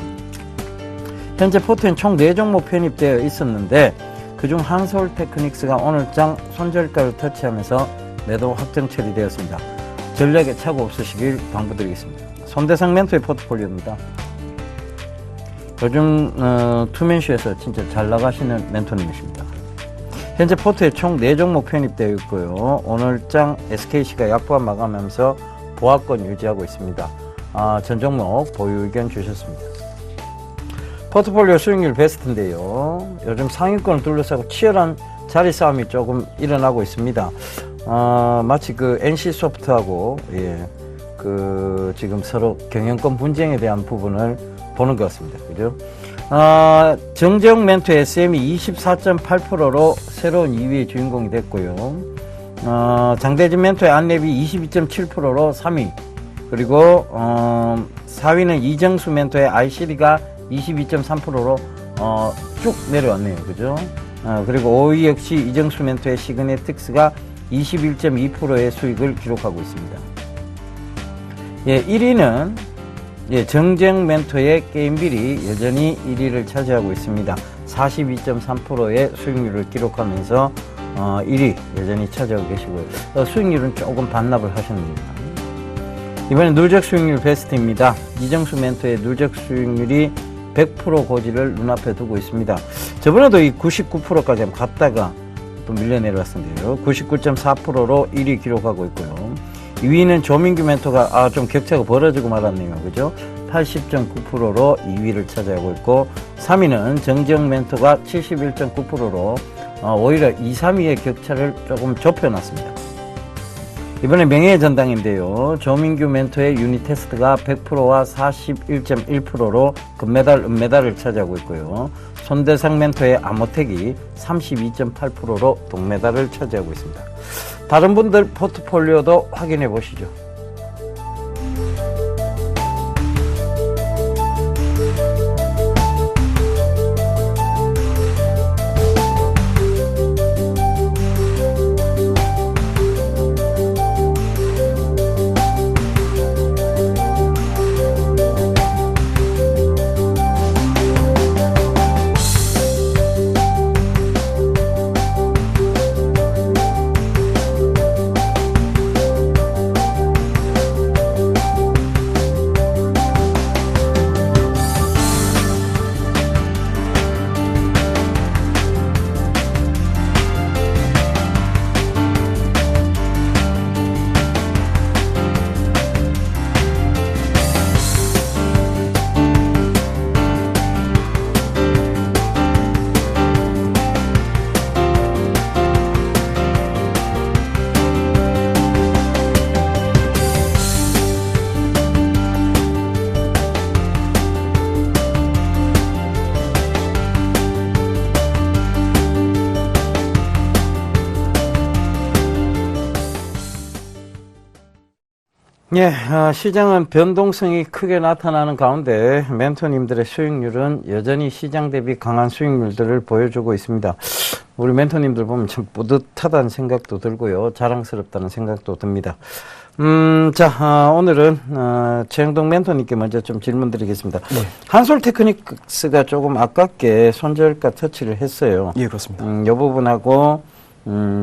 현재 포트엔 총 4종목 편입되어 있었는데 그중 한솔테크닉스가 오늘장 손절가를 터치하면서 매도 확정 처리되었습니다. 전략에 착오 없으시길 당부드리겠습니다. 손대상 멘토의 포트폴리오입니다. 요즘 투맨쇼에서 진짜 잘 나가시는 멘토님이십니다. 현재 포트에 총 4종목 편입되어 있고요. 오늘장 SKC가 약보합 마감하면서 보합권 유지하고 있습니다. 전 종목 보유 의견 주셨습니다. 포트폴리오 수익률 베스트인데요. 요즘 상위권을 둘러싸고 치열한 자리 싸움이 조금 일어나고 있습니다. 마치 그 NC소프트하고 지금 서로 경영권 분쟁에 대한 부분을 보는 것 같습니다. 그죠? 정재영 멘토 SM이 24.8%로 새로운 2위의 주인공이 됐고요. 장대진 멘토의 안랩이 22.7%로 3위. 그리고 4위는 이정수 멘토의 iCD가 22.3%로 쭉 내려왔네요. 그죠? 그리고 5위 역시 이정수 멘토의 시그네틱스가 21.2%의 수익을 기록하고 있습니다. 1위는 정재영 멘토의 게임빌이 여전히 1위를 차지하고 있습니다. 42.3%의 수익률을 기록하면서 1위 여전히 차지하고 계시고요. 수익률은 조금 반납을 하셨습니다. 이번엔 누적 수익률 베스트입니다. 이정수 멘토의 누적 수익률이 100% 고지를 눈앞에 두고 있습니다. 저번에도 이 99%까지 갔다가 또 밀려 내려왔는데요. 99.4%로 1위 기록하고 있고요. 2위는 조민규 멘토가 좀 격차가 벌어지고 말았네요. 그죠? 80.9%로 2위를 차지하고 있고 3위는 정재영 멘토가 71.9%로 오히려 2, 3위의 격차를 조금 좁혀놨습니다. 이번에 명예의 전당인데요. 조민규 멘토의 유니테스트가 100%와 41.1%로 금메달, 은메달을 차지하고 있고요. 손대상 멘토의 아모텍이 32.8%로 동메달을 차지하고 있습니다. 다른 분들 포트폴리오도 확인해 보시죠. 시장은 변동성이 크게 나타나는 가운데 멘토님들의 수익률은 여전히 시장 대비 강한 수익률들을 보여주고 있습니다. 우리 멘토님들 보면 참 뿌듯하다는 생각도 들고요. 자랑스럽다는 생각도 듭니다. 오늘은 최영동 멘토님께 먼저 좀 질문 드리겠습니다. 네. 한솔테크닉스가 조금 아깝게 손절가 터치를 했어요. 예, 그렇습니다. 이 부분하고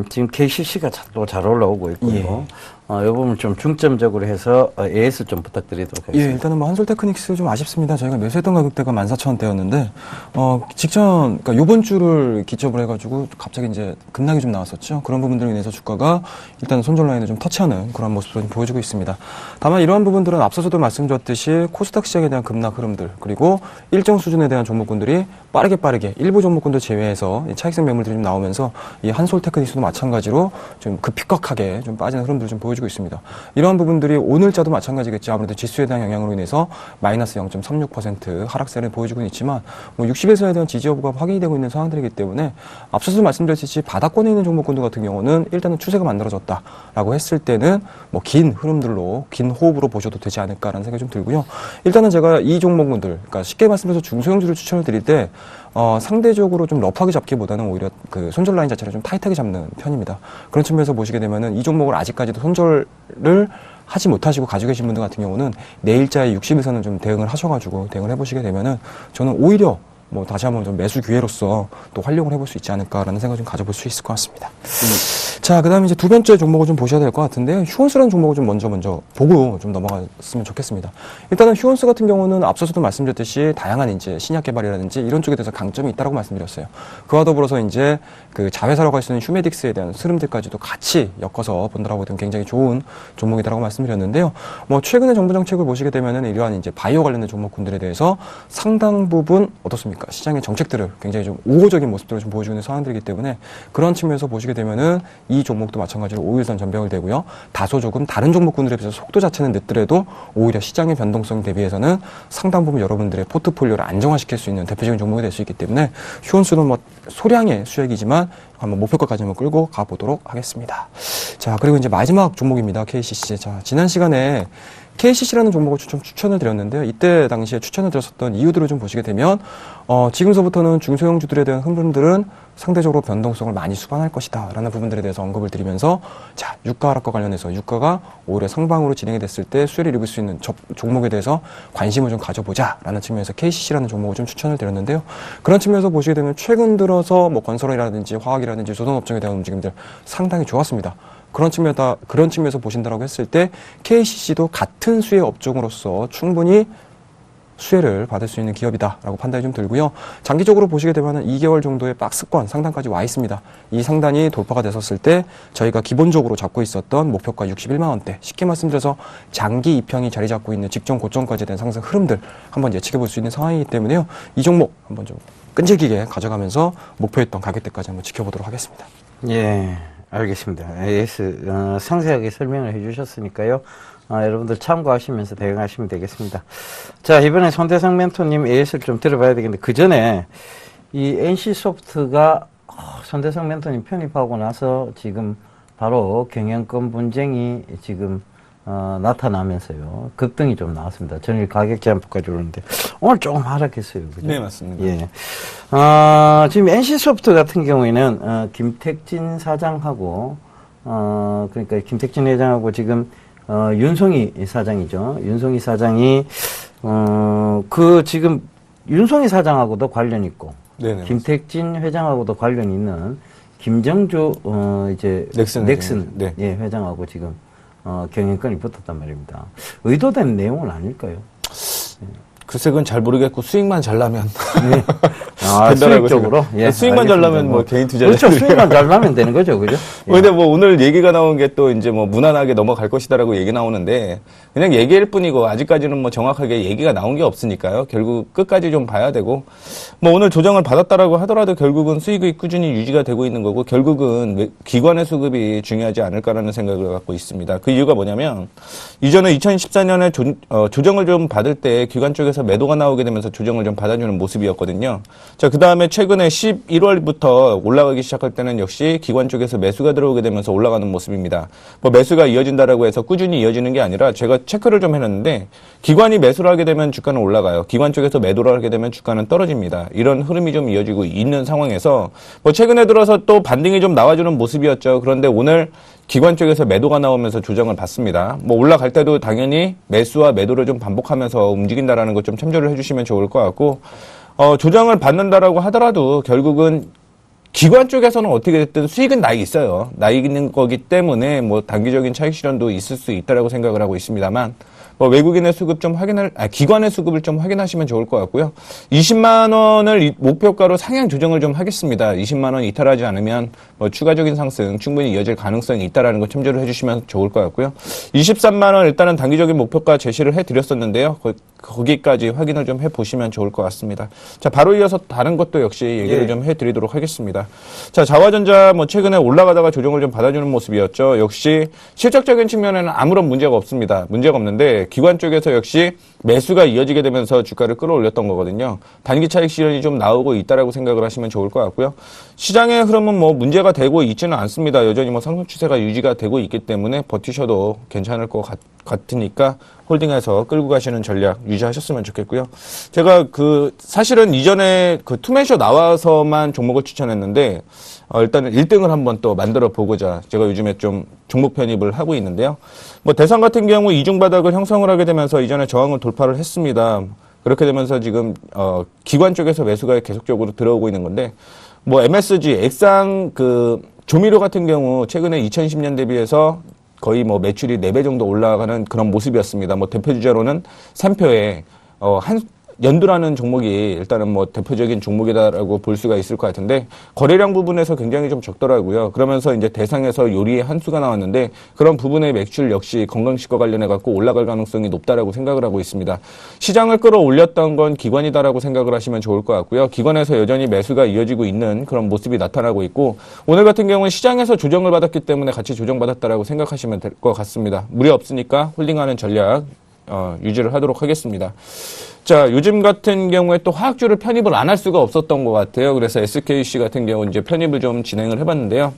지금 KCC가 또 잘 올라오고 있고요. 이 부분 좀 중점적으로 해서 AS 좀 부탁드리도록 하겠습니다. 예, 일단은 한솔테크닉스 좀 아쉽습니다. 저희가 매수했던 가격대가 14,000원대였는데, 그러니까 요번 주를 기점으로 해가지고 갑자기 이제 급락이 좀 나왔었죠. 그런 부분들로 인해서 주가가 일단 손절 라인을 좀 터치하는 그런 모습을 좀 보여주고 있습니다. 다만 이러한 부분들은 앞서서도 말씀드렸듯이 코스닥 시장에 대한 급락 흐름들, 그리고 일정 수준에 대한 종목군들이 빠르게 일부 종목군들 제외해서 차익성 매물들이 좀 나오면서 이 한솔테크닉스도 마찬가지로 좀 급격하게 좀 빠지는 흐름들을 좀 보여주고 보여지고 있습니다. 이러한 부분들이 오늘자도 마찬가지겠죠. 아무래도 지수에 대한 영향으로 인해서 마이너스 0.36% 하락세를 보여주고 있지만 60에서에 대한 지지 여부가 확인이 되고 있는 상황들이기 때문에 앞서서 말씀드렸듯이 바닥권에 있는 종목군들 같은 경우는 일단은 추세가 만들어졌다라고 했을 때는 뭐 긴 흐름들로 긴 호흡으로 보셔도 되지 않을까라는 생각이 좀 들고요. 일단은 제가 이 종목군들, 그러니까 쉽게 말씀해서 중소형주를 추천을 드릴 때 상대적으로 좀 러프하게 잡기보다는 오히려 그 손절 라인 자체를 좀 타이트하게 잡는 편입니다. 그런 측면에서 보시게 되면은 이 종목을 아직까지도 손절을 하지 못하시고 가지고 계신 분들 같은 경우는 내일자의 60에서는 좀 대응을 하셔가지고 대응을 해보시게 되면은 저는 오히려 뭐 다시 한번 좀 매수 기회로서 또 활용을 해볼 수 있지 않을까라는 생각을 좀 가져볼 수 있을 것 같습니다. 자, 그 다음에 이제 두 번째 종목을 좀 보셔야 될 것 같은데요. 휴원스라는 종목을 좀 먼저 보고 좀 넘어갔으면 좋겠습니다. 일단은 휴원스 같은 경우는 앞서서도 말씀드렸듯이 다양한 이제 신약 개발이라든지 이런 쪽에 대해서 강점이 있다고 말씀드렸어요. 그와 더불어서 이제 그 자회사라고 할 수 있는 휴메딕스에 대한 흐름들까지도 같이 엮어서 본다라고 되면 굉장히 좋은 종목이다라고 말씀드렸는데요. 뭐 최근의 정부 정책을 보시게 되면은 이러한 이제 바이오 관련된 종목군들에 대해서 상당 부분 어떻습니까? 시장의 정책들을 굉장히 좀 우호적인 모습들을 좀 보여주고 있는 상황들이기 때문에 그런 측면에서 보시게 되면은 이 종목도 마찬가지로 5일선 전병을 되고요. 다소 조금 다른 종목군들에 비해서 속도 자체는 늦더라도 오히려 시장의 변동성 대비해서는 상당 부분 여러분들의 포트폴리오를 안정화시킬 수 있는 대표적인 종목이 될 수 있기 때문에 휴원수는 뭐 소량의 수익이지만 한번 목표가까지 한번 끌고 가보도록 하겠습니다. 자, 그리고 이제 마지막 종목입니다. KCC. 자, 지난 시간에 KCC라는 종목을 추천을 드렸는데요. 이때 당시에 추천을 드렸었던 이유들을 좀 보시게 되면 지금서부터는 중소형주들에 대한 흐름들은 상대적으로 변동성을 많이 수반할 것이다 라는 부분들에 대해서 언급을 드리면서 자, 유가 하락과 관련해서 유가가 오히려 상방으로 진행이 됐을 때 수혜를 입을 수 있는 종목에 대해서 관심을 좀 가져보자 라는 측면에서 KCC라는 종목을 좀 추천을 드렸는데요. 그런 측면에서 보시게 되면 최근 들어서 뭐 건설이라든지 화학이라든지 조선업종에 대한 움직임들 상당히 좋았습니다. 그런 측면에서 보신다라고 했을 때 KCC도 같은 수혜 업종으로서 충분히 수혜를 받을 수 있는 기업이다라고 판단이 좀 들고요. 장기적으로 보시게 되면 2개월 정도의 박스권 상단까지 와 있습니다. 이 상단이 돌파가 됐었을 때 저희가 기본적으로 잡고 있었던 목표가 61만 원대, 쉽게 말씀드려서 장기 이평이 자리 잡고 있는 직전 고점까지 된 상승 흐름들 한번 예측해 볼 수 있는 상황이기 때문에요. 이 종목 한번 좀 끈질기게 가져가면서 목표했던 가격대까지 한번 지켜보도록 하겠습니다. 예, 알겠습니다. AS 상세하게 설명을 해주셨으니까요. 여러분들 참고하시면서 대응하시면 되겠습니다. 자, 이번에 손대상 멘토님 AS를 좀 들어봐야 되겠는데, 그 전에 이 NC소프트가 손대상 멘토님 편입하고 나서 지금 바로 경영권 분쟁이 지금 나타나면서요. 급등이 좀 나왔습니다. 전일 가격 제한폭까지 오르는데, 오늘 조금 하락했어요. 그죠? 네, 맞습니다. 예. 지금 NC소프트 같은 경우에는, 김택진 사장하고, 그러니까 김택진 회장하고 지금, 윤송희 사장이죠. 윤송희 사장이, 지금, 윤송희 사장하고도 관련 있고, 네네, 김택진 회장하고도 관련 있는, 김정주, 넥슨 네. 예, 회장하고 지금, 경영권이 붙었단 말입니다. 의도된 내용은 아닐까요? 글쎄, 그건 잘 모르겠고, 수익만 잘 나면. 네. 수익적으로? 예, 수익만 잘 나면 뭐 개인 투자. 그렇죠. 수익만 잘 나면 되는 거죠. 그죠? 예. 근데 뭐 오늘 얘기가 나온 게 또 이제 뭐 무난하게 넘어갈 것이다라고 얘기 나오는데, 그냥 얘기일 뿐이고, 아직까지는 뭐 정확하게 얘기가 나온 게 없으니까요. 결국 끝까지 좀 봐야 되고, 뭐 오늘 조정을 받았다라고 하더라도 결국은 수익이 꾸준히 유지가 되고 있는 거고, 결국은 기관의 수급이 중요하지 않을까라는 생각을 갖고 있습니다. 그 이유가 뭐냐면, 이전에 2014년에 조정을 좀 받을 때 기관 쪽에서 매도가 나오게 되면서 조정을 좀 받아주는 모습이었거든요. 자, 그 다음에 최근에 11월부터 올라가기 시작할 때는 역시 기관 쪽에서 매수가 들어오게 되면서 올라가는 모습입니다. 뭐 매수가 이어진다라고 해서 꾸준히 이어지는 게 아니라 제가 체크를 좀 해놨는데 기관이 매수를 하게 되면 주가는 올라가요. 기관 쪽에서 매도를 하게 되면 주가는 떨어집니다. 이런 흐름이 좀 이어지고 있는 상황에서 뭐 최근에 들어서 또 반등이 좀 나와주는 모습이었죠. 그런데 오늘 기관 쪽에서 매도가 나오면서 조정을 받습니다. 뭐 올라갈 때도 당연히 매수와 매도를 좀 반복하면서 움직인다라는 것 좀 참조를 해주시면 좋을 것 같고, 조정을 받는다라고 하더라도 결국은 기관 쪽에서는 어떻게 됐든 수익은 나 있어요. 나 있는 거기 때문에 뭐 단기적인 차익 실현도 있을 수 있다라고 생각을 하고 있습니다만, 외국인의 수급 좀 기관의 수급을 좀 확인하시면 좋을 것 같고요. 20만 원을 목표가로 상향 조정을 좀 하겠습니다. 20만 원 이탈하지 않으면 추가적인 상승 충분히 이어질 가능성이 있다라는 거 참조를 해주시면 좋을 것 같고요. 23만 원 일단은 단기적인 목표가 제시를 해드렸었는데요. 거기까지 확인을 좀 해보시면 좋을 것 같습니다. 자, 바로 이어서 다른 것도 역시 얘기를 좀 해드리도록 하겠습니다. 자, 자화전자 최근에 올라가다가 조정을 좀 받아주는 모습이었죠. 역시 실적적인 측면에는 아무런 문제가 없습니다. 문제가 없는데 기관 쪽에서 역시 매수가 이어지게 되면서 주가를 끌어올렸던 거거든요. 단기 차익 실현이 좀 나오고 있다라고 생각을 하시면 좋을 것 같고요. 시장의 흐름은 문제가 되고 있지는 않습니다. 여전히 상승 추세가 유지가 되고 있기 때문에 버티셔도 괜찮을 것 같으니까 홀딩해서 끌고 가시는 전략 유지하셨으면 좋겠고요. 제가 사실은 이전에 투맨쇼 나와서만 종목을 추천했는데, 일단은 1등을 한번 또 만들어 보고자 제가 요즘에 좀 종목 편입을 하고 있는데요. 대상 같은 경우 이중 바닥을 형성을 하게 되면서 이전에 저항을 돌파를 했습니다. 그렇게 되면서 지금, 기관 쪽에서 매수가 계속적으로 들어오고 있는 건데, MSG, 액상 조미료 같은 경우 최근에 2010년 대비해서 거의 매출이 4배 정도 올라가는 그런 모습이었습니다. 대표 주자로는 샘표에 연두라는 종목이 일단은 대표적인 종목이다라고 볼 수가 있을 것 같은데, 거래량 부분에서 굉장히 좀 적더라고요. 그러면서 이제 대상에서 요리의 한 수가 나왔는데, 그런 부분의 매출 역시 건강식과 관련해 갖고 올라갈 가능성이 높다라고 생각을 하고 있습니다. 시장을 끌어올렸던 건 기관이다라고 생각을 하시면 좋을 것 같고요. 기관에서 여전히 매수가 이어지고 있는 그런 모습이 나타나고 있고, 오늘 같은 경우는 시장에서 조정을 받았기 때문에 같이 조정받았다라고 생각하시면 될 것 같습니다. 무리 없으니까 홀딩하는 전략 유지를 하도록 하겠습니다. 자, 요즘 같은 경우에 또 화학주를 편입을 안 할 수가 없었던 것 같아요. 그래서 SKC 같은 경우 이제 편입을 좀 진행을 해봤는데요.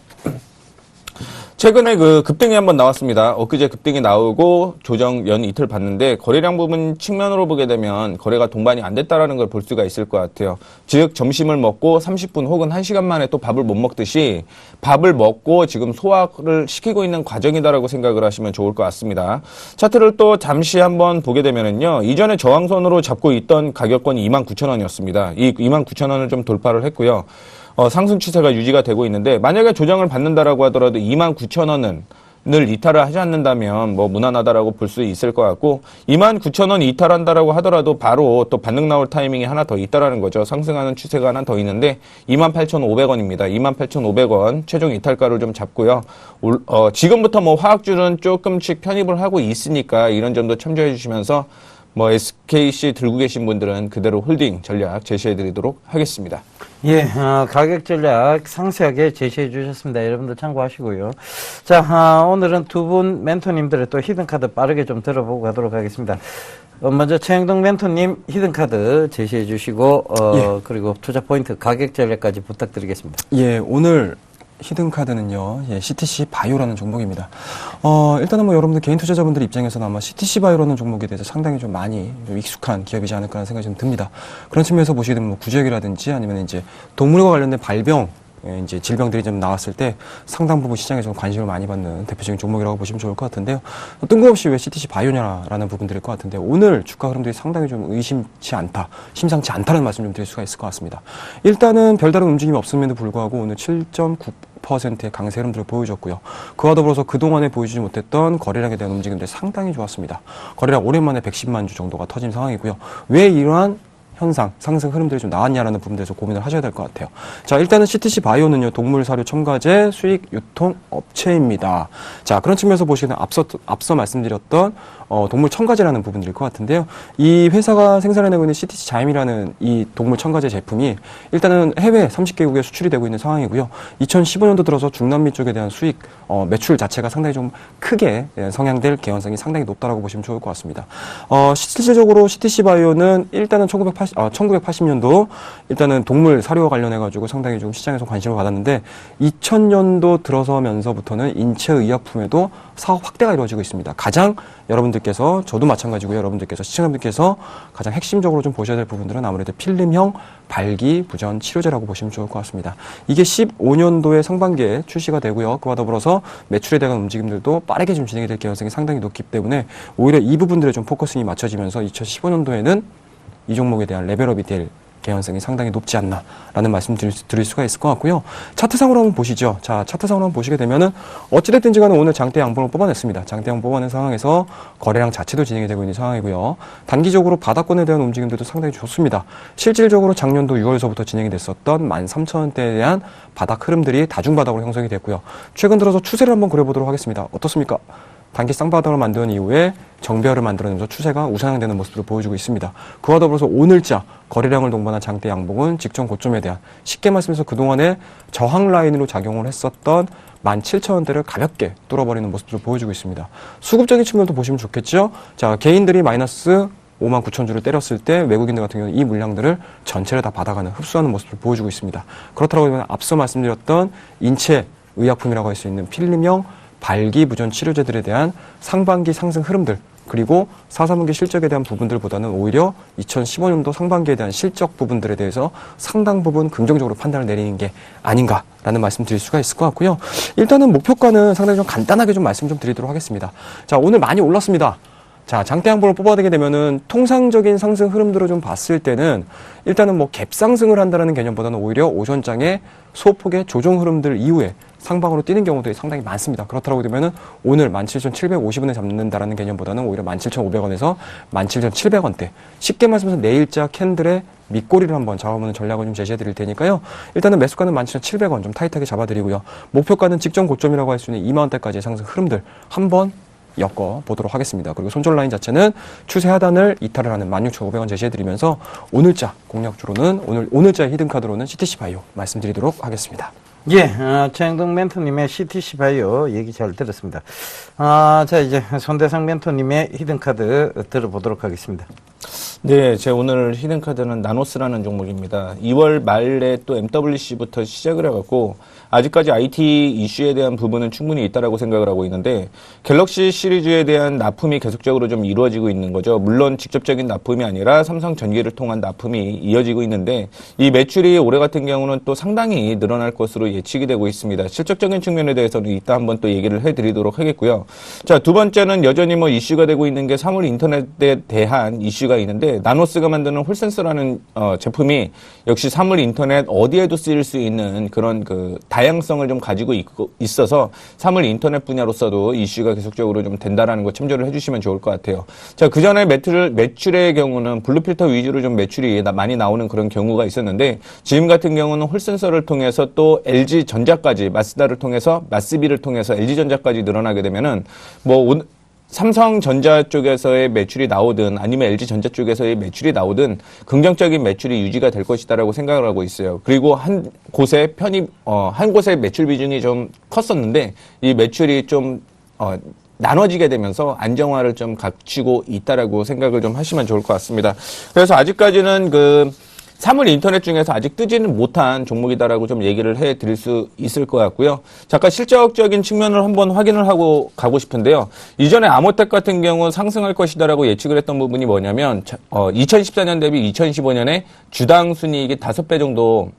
최근에 급등이 한번 나왔습니다. 엊그제 급등이 나오고 조정 연 이틀 봤는데, 거래량 부분 측면으로 보게 되면 거래가 동반이 안 됐다라는 걸 볼 수가 있을 것 같아요. 즉, 점심을 먹고 30분 혹은 1시간 만에 또 밥을 못 먹듯이 밥을 먹고 지금 소화를 시키고 있는 과정이다라고 생각을 하시면 좋을 것 같습니다. 차트를 또 잠시 한번 보게 되면은요, 이전에 저항선으로 잡고 있던 가격권이 29,000원이었습니다. 이 29,000원을 좀 돌파를 했고요. 상승 추세가 유지가 되고 있는데, 만약에 조정을 받는다라고 하더라도 29,000원은 이탈을 하지 않는다면 무난하다라고 볼 수 있을 것 같고, 29,000원 이탈한다라고 하더라도 바로 또 반등 나올 타이밍이 하나 더 있다라는 거죠. 상승하는 추세가 하나 더 있는데 28,500원입니다. 28,500원 최종 이탈가를 좀 잡고요. 지금부터 화학주는 조금씩 편입을 하고 있으니까 이런 점도 참조해 주시면서 SKC 들고 계신 분들은 그대로 홀딩 전략 제시해 드리도록 하겠습니다. 예, 가격 전략 상세하게 제시해 주셨습니다. 여러분들 참고하시고요. 자, 오늘은 두 분 멘토님들의 또 히든카드 빠르게 좀 들어보고 가도록 하겠습니다. 먼저 최영동 멘토님 히든카드 제시해 주시고, 그리고 투자 포인트 가격 전략까지 부탁드리겠습니다. 예, 오늘 히든카드는요, CTC 바이오라는 종목입니다. 일단은 여러분들 개인 투자자분들 입장에서는 아마 CTC 바이오라는 종목에 대해서 상당히 좀 많이 좀 익숙한 기업이지 않을까라는 생각이 좀 듭니다. 그런 측면에서 보시게 되면 구제약이라든지 아니면 이제 동물과 관련된 발병, 이제 질병들이 좀 나왔을 때 상당 부분 시장에 좀 관심을 많이 받는 대표적인 종목이라고 보시면 좋을 것 같은데요. 뜬금없이 왜 CTC 바이오냐라는 부분들일 것 같은데, 오늘 주가 흐름들이 상당히 좀 심상치 않다는 말씀 좀 드릴 수가 있을 것 같습니다. 일단은 별다른 움직임이 없음에도 불구하고 오늘 7.9%의 강세 흐름들을 보여줬고요. 그와 더불어서 그동안에 보여주지 못했던 거래량에 대한 움직임들이 상당히 좋았습니다. 거래량 오랜만에 110만 주 정도가 터진 상황이고요. 왜 이러한 현상, 상승 흐름들이 좀 나왔냐라는 부분에서 고민을 하셔야 될 것 같아요. 자, 일단은 CTC 바이오는요, 동물 사료 첨가제 수익 유통 업체입니다. 자, 그런 측면에서 보시면 앞서 말씀드렸던 동물 첨가제라는 부분들일 것 같은데요. 이 회사가 생산해내고 있는 CTC 자임이라는 이 동물 첨가제 제품이 일단은 해외 30개국에 수출이 되고 있는 상황이고요. 2015년도 들어서 중남미 쪽에 대한 수익, 매출 자체가 상당히 좀 크게 성향될 개연성이 상당히 높다라고 보시면 좋을 것 같습니다. 실질적으로 CTC 바이오는 일단은 1980년도 일단은 동물 사료와 관련해가지고 상당히 좀 시장에서 관심을 받았는데, 2000년도 들어서면서부터는 인체의약품에도 사업 확대가 이루어지고 있습니다. 가장 여러분들께서, 저도 마찬가지고요, 여러분들께서, 시청자분들께서 가장 핵심적으로 좀 보셔야 될 부분들은 아무래도 필름형 발기부전 치료제라고 보시면 좋을 것 같습니다. 이게 15년도에 상반기에 출시가 되고요. 그와 더불어서 매출에 대한 움직임들도 빠르게 좀 진행이 될 개연성이 상당히 높기 때문에 오히려 이 부분들에 좀 포커싱이 맞춰지면서 2015년도에는 이 종목에 대한 레벨업이 될 개연성이 상당히 높지 않나라는 말씀 드릴 수가 있을 것 같고요. 차트상으로 한번 보시죠. 자, 차트상으로 한번 보시게 되면은 어찌됐든지 간에 오늘 장대 양봉을 뽑아냈습니다. 장대 양봉 뽑아낸 상황에서 거래량 자체도 진행이 되고 있는 상황이고요. 단기적으로 바닥권에 대한 움직임들도 상당히 좋습니다. 실질적으로 작년도 6월서부터 진행이 됐었던 13,000원대에 대한 바닥 흐름들이 다중바닥으로 형성이 됐고요. 최근 들어서 추세를 한번 그려보도록 하겠습니다. 어떻습니까? 단기 쌍바닥을 만든 이후에 정배열을 만들어내면서 추세가 우상향되는 모습을 보여주고 있습니다. 그와 더불어서 오늘자 거래량을 동반한 장대 양봉은 직전 고점에 대한, 쉽게 말씀해서 그동안에 저항 라인으로 작용을 했었던 17,000원대를 가볍게 뚫어버리는 모습을 보여주고 있습니다. 수급적인 측면도 보시면 좋겠죠. 자, 개인들이 마이너스 59,000주를 때렸을 때 외국인들 같은 경우는 이 물량들을 전체를 다 받아가는, 흡수하는 모습을 보여주고 있습니다. 그렇다고 하면 앞서 말씀드렸던 인체 의약품이라고 할 수 있는 필름형 발기부전 치료제들에 대한 상반기 상승 흐름들, 그리고 4, 3분기 실적에 대한 부분들보다는 오히려 2015년도 상반기에 대한 실적 부분들에 대해서 상당 부분 긍정적으로 판단을 내리는 게 아닌가라는 말씀 드릴 수가 있을 것 같고요. 일단은 목표가는 상당히 좀 간단하게 좀 말씀 좀 드리도록 하겠습니다. 자, 오늘 많이 올랐습니다. 자, 장대 양봉을 뽑아내게 되면은 통상적인 상승 흐름들을 좀 봤을 때는 일단은 뭐 갭 상승을 한다는 개념보다는 오히려 오전장의 소폭의 조정 흐름들 이후에 상방으로 뛰는 경우들이 상당히 많습니다. 그렇다고 되면은 오늘 17,750원에 잡는다라는 개념보다는 오히려 17,500원에서 17,700원대. 쉽게 말씀해서 내일자 캔들의 밑꼬리를 한번 잡아보는 전략을 좀 제시해 드릴 테니까요. 일단은 매수가는 17,700원 좀 타이트하게 잡아드리고요. 목표가는 직전 고점이라고 할 수 있는 2만원대까지의 상승 흐름들 한번 엮어 보도록 하겠습니다. 그리고 손절 라인 자체는 추세 하단을 이탈을 하는 16,500원 제시해드리면서 오늘자 공략주로는 오늘자의 히든카드로는 CTC 바이오 말씀드리도록 하겠습니다. 예, 최영동 멘토님의 CTC 바이오 얘기 잘 들었습니다. 자, 이제 손대상 멘토님의 히든카드 들어보도록 하겠습니다. 네, 제 오늘 히든카드는 나노스라는 종목입니다. 2월 말에 또 MWC부터 시작을 해갖고 아직까지 IT 이슈에 대한 부분은 충분히 있다라고 생각을 하고 있는데 갤럭시 시리즈에 대한 납품이 계속적으로 좀 이루어지고 있는 거죠. 물론 직접적인 납품이 아니라 삼성 전기를 통한 납품이 이어지고 있는데 이 매출이 올해 같은 경우는 또 상당히 늘어날 것으로 예측이 되고 있습니다. 실적적인 측면에 대해서는 이따 한번 또 얘기를 해드리도록 하겠고요. 자, 두 번째는 여전히 뭐 이슈가 되고 있는 게 사물 인터넷에 대한 이슈가 있는데 나노스가 만드는 홀센서라는 제품이 역시 사물 인터넷 어디에도 쓰일 수 있는 그런 그 다양성을 좀 가지고 있어서 사물 인터넷 분야로서도 이슈가 계속적으로 좀 된다라는 거 참조를 해주시면 좋을 것 같아요. 자, 그 전에 매출의 경우는 블루필터 위주로 좀 매출이 많이 나오는 그런 경우가 있었는데 지금 같은 경우는 홀센서를 통해서 또 LG전자까지 마스다를 통해서 마스비를 통해서 LG전자까지 늘어나게 되면은 뭐 삼성전자 쪽에서의 매출이 나오든 아니면 LG전자 쪽에서의 매출이 나오든 긍정적인 매출이 유지가 될 것이다라고 생각을 하고 있어요. 그리고 한 곳의 매출 비중이 좀 컸었는데 이 매출이 좀 나눠지게 되면서 안정화를 좀 갖추고 있다라고 생각을 좀 하시면 좋을 것 같습니다. 그래서 아직까지는 사물 인터넷 중에서 아직 뜨지는 못한 종목이다라고 좀 얘기를 해드릴 수 있을 것 같고요. 잠깐 실적적인 측면을 한번 확인을 하고 가고 싶은데요. 이전에 아모텍 같은 경우 상승할 것이다라고 예측을 했던 부분이 뭐냐면 2014년 대비 2015년에 주당 순이익이 5배 정도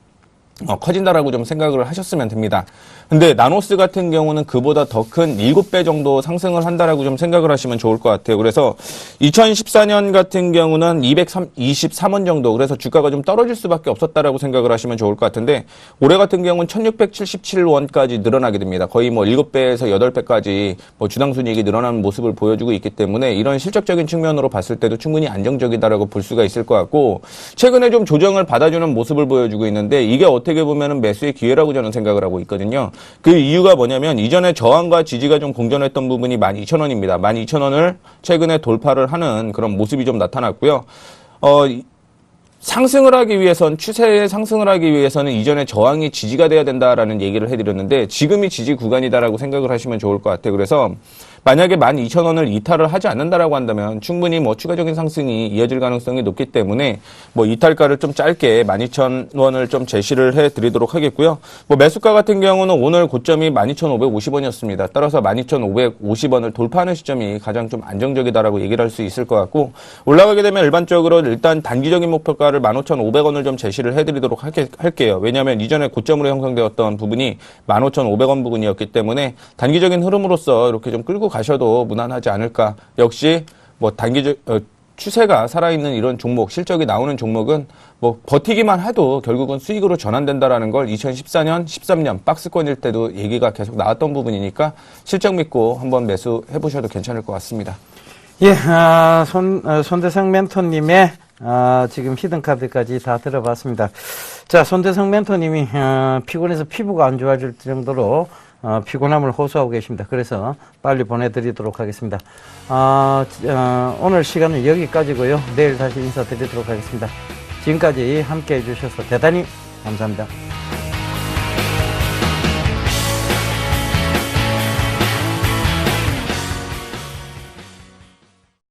커진다라고 좀 생각을 하셨으면 됩니다. 근데 나노스 같은 경우는 그보다 더 큰 7배 정도 상승을 한다라고 좀 생각을 하시면 좋을 것 같아요. 그래서 2014년 같은 경우는 223원 정도, 그래서 주가가 좀 떨어질 수밖에 없었다라고 생각을 하시면 좋을 것 같은데 올해 같은 경우는 1677원까지 늘어나게 됩니다. 거의 뭐 7배에서 8배까지 뭐 주당 순이익이 늘어나는 모습을 보여주고 있기 때문에 이런 실적적인 측면으로 봤을 때도 충분히 안정적이다라고 볼 수가 있을 것 같고 최근에 좀 조정을 받아주는 모습을 보여주고 있는데 이게 어떻게 보면은 매수의 기회라고 저는 생각을 하고 있거든요. 그 이유가 뭐냐면 이전에 저항과 지지가 좀 공존했던 부분이 12,000원입니다. 12,000원을 최근에 돌파를 하는 그런 모습이 좀 나타났고요. 상승을 하기 위해선 추세의 상승을 하기 위해서는 이전에 저항이 지지가 돼야 된다라는 얘기를 해드렸는데 지금이 지지 구간이다라고 생각을 하시면 좋을 것 같아요. 그래서 만약에 12,000원을 이탈을 하지 않는다라고 한다면 충분히 뭐 추가적인 상승이 이어질 가능성이 높기 때문에 뭐 이탈가를 좀 짧게 12,000원을 좀 제시를 해드리도록 하겠고요. 뭐 매수가 같은 경우는 오늘 고점이 12,550원이었습니다. 따라서 12,550원을 돌파하는 시점이 가장 좀 안정적이다라고 얘기를 할 수 있을 것 같고 올라가게 되면 일반적으로 일단 단기적인 목표가를 15,500원을 좀 제시를 해드리도록 할게요. 왜냐하면 이전에 고점으로 형성되었던 부분이 15,500원 부분이었기 때문에 단기적인 흐름으로서 이렇게 좀 끌고 가셔도 무난하지 않을까. 역시 뭐 추세가 살아있는 이런 종목, 실적이 나오는 종목은 뭐 버티기만 해도 결국은 수익으로 전환된다라는 걸 2014년, 13년 박스권일 때도 얘기가 계속 나왔던 부분이니까 실적 믿고 한번 매수해 보셔도 괜찮을 것 같습니다. 예, 손대성 멘토님의 지금 히든카드까지 다 들어봤습니다. 자, 손대성 멘토님이 피곤해서 피부가 안 좋아질 정도로 피곤함을 호소하고 계십니다. 그래서 빨리 보내드리도록 하겠습니다. 오늘 시간은 여기까지고요. 내일 다시 인사드리도록 하겠습니다. 지금까지 함께 해주셔서 대단히 감사합니다.